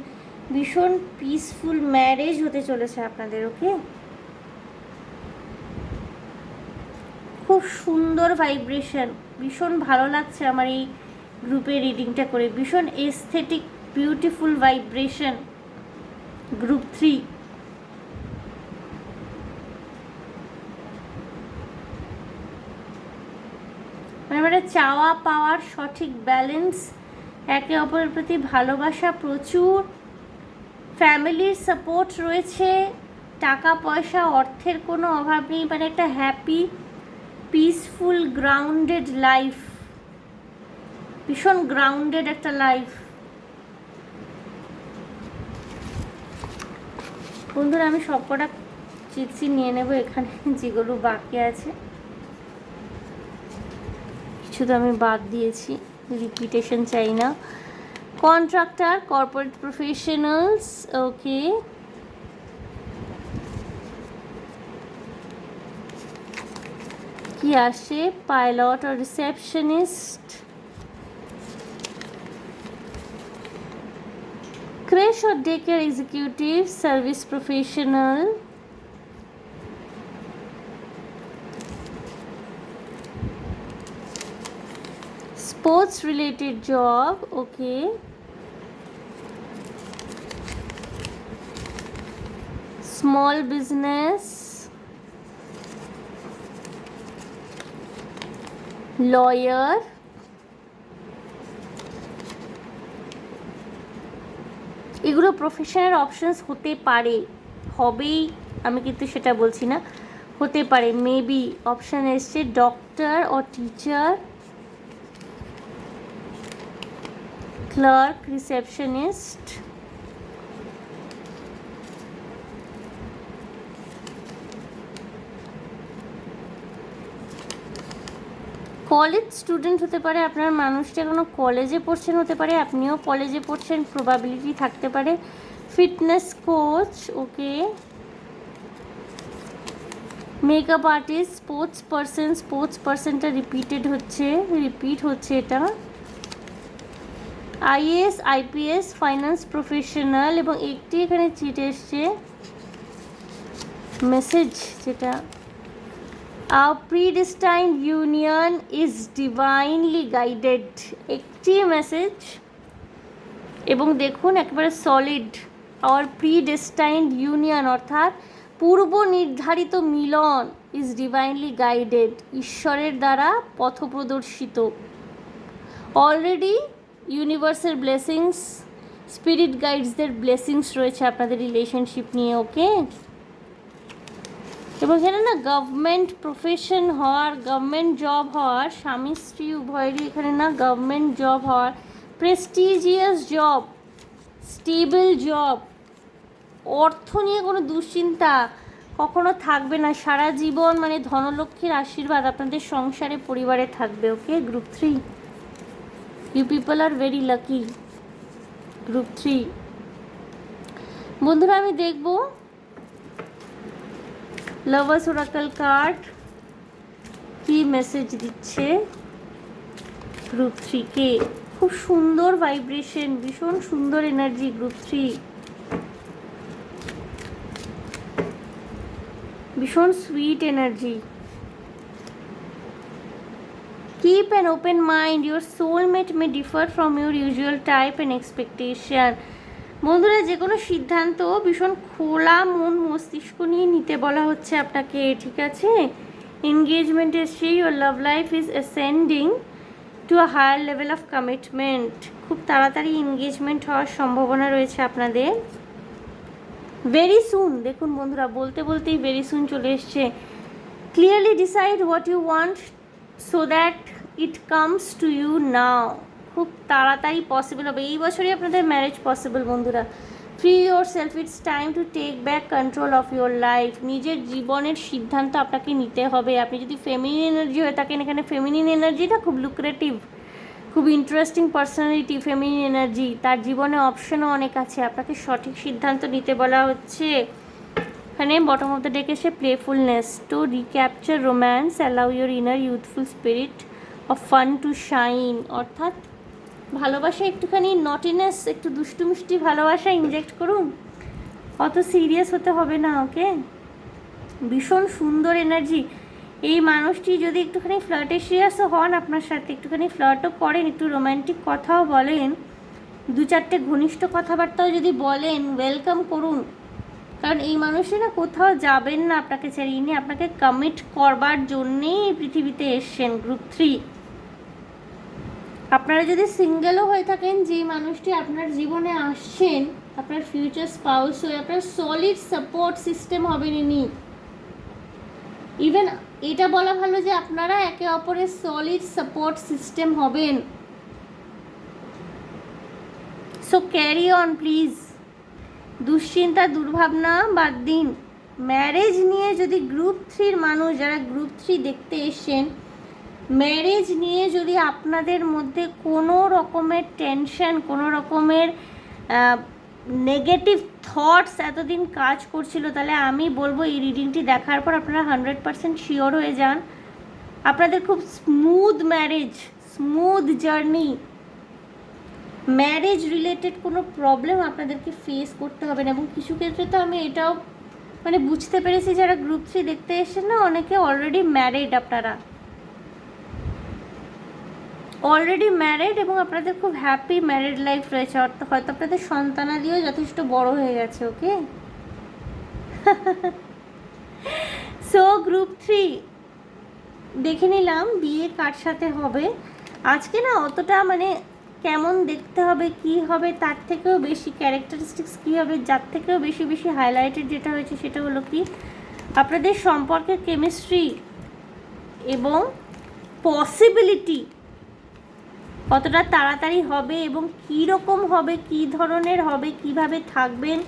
Speaker 1: ভীষণ পিসফুল ম্যারেজ হতে চলেছে আপনাদের। ওকে, খুব সুন্দর ভাইব্রেশন, ভীষণ ভালো লাগছে আমার এই গ্রুপের রিডিংটা করে। ভীষণ এস্থেটিক বিউটিফুল ভাইব্রেশন গ্রুপ 3। মানে চাওয়া পাওয়ার সঠিক ব্যালেন্স, একে অপরের প্রতি ভালোবাসা প্রচুর, ফ্যামিলির সাপোর্ট রয়েছে, টাকা পয়সা অর্থের কোনো অভাব নেই। মানে একটা হ্যাপি পিসফুল গ্রাউন্ডেড লাইফ, ভীষণ গ্রাউন্ডেড একটা লাইফ। বন্ধুরা, আমি সবকটা চিটসি নিয়ে নেব এখানে, যেগুলো বাকি আছে কিছু তো আমি বাদ দিয়েছি, রিপিটেশন চাই না। Contractor, corporate professionals, okay. কি আসে? পাইলট আর receptionist, creche or daycare executive, service professional, sports related job, okay, small business, lawyer, এগুলো প্রফেশনের অপশনস হতে পারে, হবেই আমি কিন্তু সেটা বলছি না, হতে পারে। মেবি অপশান এসছে ডক্টর ও teacher, clerk, receptionist, college student হতে পারে আপনার মানুষটা, কোনো কলেজে পড়ছেন হতে পারে, আপনিও কলেজে পড়ছেন, প্রবাবিলিটি থাকতে পারে। ফিটনেস কোচ, ওকে। মেকআপ আর্টিস্ট, স্পোর্টস পার্সনটা রিপিট হচ্ছে এটা। আইএএস, আইপিএস, ফাইন্যান্স প্রফেশনাল, এবং একটি এখানে চিট এসছে মেসেজ, যেটা Our predestined union is divinely guided, একটি মেসেজ। এবং দেখুন একেবারে সলিড, our predestined union অর্থাৎ পূর্ব নির্ধারিত মিলন ইজ ডিভাইনলি গাইডেড, ঈশ্বরের দ্বারা পথপ্রদর্শিত। অলরেডি ইউনিভার্সের ব্লেসিংস, স্পিরিট গাইডসদের ব্লেসিংস রয়েছে আপনাদের রিলেশনশিপ নিয়ে, ওকে। এবং এখানে না গভর্নমেন্ট প্রফেশন হওয়ার, গভর্নমেন্ট জব হওয়ার, স্বামী স্ত্রী উভয়েরই এখানে না গভর্নমেন্ট জব হওয়ার, প্রেস্টিজিয়াস জব, স্টেবল জব, অর্থ নিয়ে কোনো দুশ্চিন্তা কখনো থাকবে না সারা জীবন। মানে ধনলক্ষ্মীর আশীর্বাদ আপনাদের সংসারে পরিবারে থাকবে, okay. Group 3, you people are very lucky. Group 3 বন্ধুরা, আমি দেখব লাভার্স ওরাকল কার্ড কি মেসেজ দিচ্ছে গ্রুপ 3 কে। খুব সুন্দর ভাইব্রেশন, ভীষণ সুন্দর এনার্জি গ্রুপ 3, ভীষণ sweet energy. Keep an open mind, your soulmate may differ from your usual type and expectation. বন্ধুরা, যে কোনো সিদ্ধান্ত ভীষণ খোলা মন মস্তিষ্ক নিয়ে নিতে বলা হচ্ছে আপনাকে, ঠিক আছে। এনগেজমেন্ট এসছে, your love life is ascending, to a higher level of commitment, খুব তাড়াতাড়ি এনগেজমেন্ট হওয়ার সম্ভাবনা রয়েছে আপনাদের। ভেরি সুন, দেখুন বন্ধুরা বলতে বলতেই ভেরি সুন চলে এসছে। Clearly decide what you want so that it comes to you now, খুব তাড়াতাড়ি পসিবল হবে, এই বছরই আপনাদের ম্যারেজ পসিবল বন্ধুরা। Free yourself, it's time to take back control of your life, নিজের জীবনের সিদ্ধান্ত আপনাকে নিতে হবে। আপনি যদি ফেমিনিন এনার্জি হয়ে থাকেন, এখানে ফেমিনিন এনার্জিটা খুব লুক্রেটিভ, খুব ইন্টারেস্টিং পার্সোনালিটি ফেমিনিন এনার্জি, তার জীবনে অপশনও অনেক আছে, আপনাকে সঠিক সিদ্ধান্ত নিতে বলা হচ্ছে। এখানে বটম অফ দ্য ডেক এসে playfulness, to recapture romance, allow your inner youthful spirit of fun to shine, অর্থাৎ ভালোবাসা একটুখানি নটিনেস, একটু দুষ্টু মিষ্টি ভালোবাসা ইনজেক্ট করুন, অত সিরিয়াস হতে হবে না। ওকে, ভীষণ সুন্দর এনার্জি। এই মানুষটি যদি একটুখানি ফ্লার্টেশিয়াসও হন আপনার সাথে, একটুখানি ফ্লার্টও করেন, একটু রোম্যান্টিক কথাও বলেন, দু চারটে ঘনিষ্ঠ কথাবার্তাও যদি বলেন, ওয়েলকাম করুন। কারণ এই মানুষেরা কোথাও যাবেন না আপনাকে ছেড়ে, ইনি আপনাকে কমিট করবার জন্যেই এই পৃথিবীতে এসছেন। গ্রুপ 3, আপনারা যদি সিঙ্গেলও হয়ে থাকেন, যে মানুষটি আপনার জীবনে আসছেন আপনার ফিউচার স্পাউস হয়ে, আপনার সলিড সাপোর্ট সিস্টেম হবেন ইনি। ইভেন এটা বলা ভালো যে আপনারা একে অপরের সলিড সাপোর্ট সিস্টেম হবেন। সো ক্যারি অন প্লিজ, দুশ্চিন্তা দুর্ভাবনা বাদ দিন। ম্যারেজ নিয়ে যদি গ্রুপ 3-র মানুষ, যারা গ্রুপ 3 দেখতে এসছেন, ম্যারেজ নিয়ে যদি আপনাদের মধ্যে কোনো রকমের টেনশন, কোনো রকমের নেগেটিভ থটস এতদিন কাজ করছিল, তাহলে আমি বলবো এই রিডিংটি দেখার পর আপনারা 100% শিওর হয়ে যান, আপনাদের খুব smooth marriage, smooth journey, marriage related কোনো প্রবলেম আপনাদেরকে ফেস করতে হবে না। এবং কিছু ক্ষেত্রে তো আমি এটাও মানে বুঝতে পেরেছি, যারা গ্রুপ 3 দেখতে এসেছেন না, অনেকে অলরেডি ম্যারিড, আপনারা অলরেডি ম্যারিড এবং আপনাদের খুব হ্যাপি ম্যারিড লাইফ রয়েছে, হয়তো আপনাদের সন্তানাদিও যথেষ্ট বড় হয়ে গেছে। ওকে, সো গ্রুপ 3 দেখে নিলাম বিয়ে কার সাথে হবে। আজকে না অতটা মানে কেমন দেখতে হবে, কি হবে, তার থেকেও বেশি ক্যারেক্টারিস্টিক্স কী হবে, যার থেকেও বেশি বেশি হাইলাইটেড যেটা হয়েছে সেটা হলো কি আপনাদের সম্পর্কের কেমিস্ট্রি এবং পসিবিলিটি কতটা তাড়াতাড়ি হবে এবং কী রকম হবে, কী ধরনের হবে, কিভাবে থাকবেন,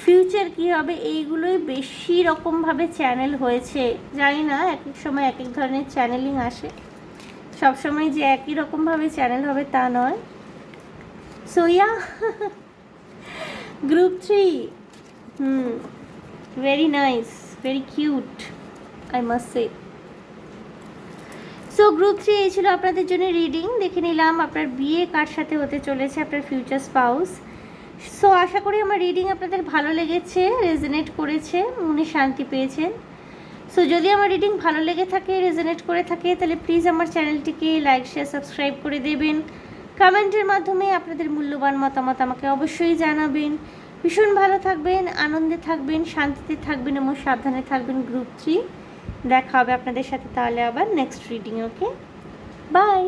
Speaker 1: ফিউচার কী হবে, এইগুলোই বেশি রকমভাবে চ্যানেল হয়েছে। জানি না এক এক সময় এক এক ধরনের চ্যানেলিং আসে, সবসময় যে একই রকমভাবে চ্যানেল হবে তা নয়। So yeah, group 3 very nice, very cute, I must say. So group 3 এই ছিল আপনাদের জন্য রিডিং। দেখে নিলাম আপনার বিয়ে কার সাথে হতে চলেছে, আপনার ফিউচার স্পাউস। সো আশা করি আমার রিডিং আপনাদের ভালো লেগেছে, রেজোনেট করেছে, মনে শান্তি পেয়েছেন। সো যদি আমার রিডিং ভালো লেগে থাকে, রেজোনেট করে থাকে, তাহলে প্লিজ আমার চ্যানেলটিকে লাইক শেয়ার সাবস্ক্রাইব করে দেবেন। কমেন্টের মাধ্যমে আপনাদের মূল্যবান মতামত আমাকে অবশ্যই জানাবেন। ভীষণ ভালো থাকবেন, আনন্দে থাকবেন, শান্তিতে থাকবেন এবং সাবধানে থাকবেন গ্রুপ 3। দেখা হবে আপনাদের সাথে তাহলে আবার নেক্সট রিডিং। Okay, by.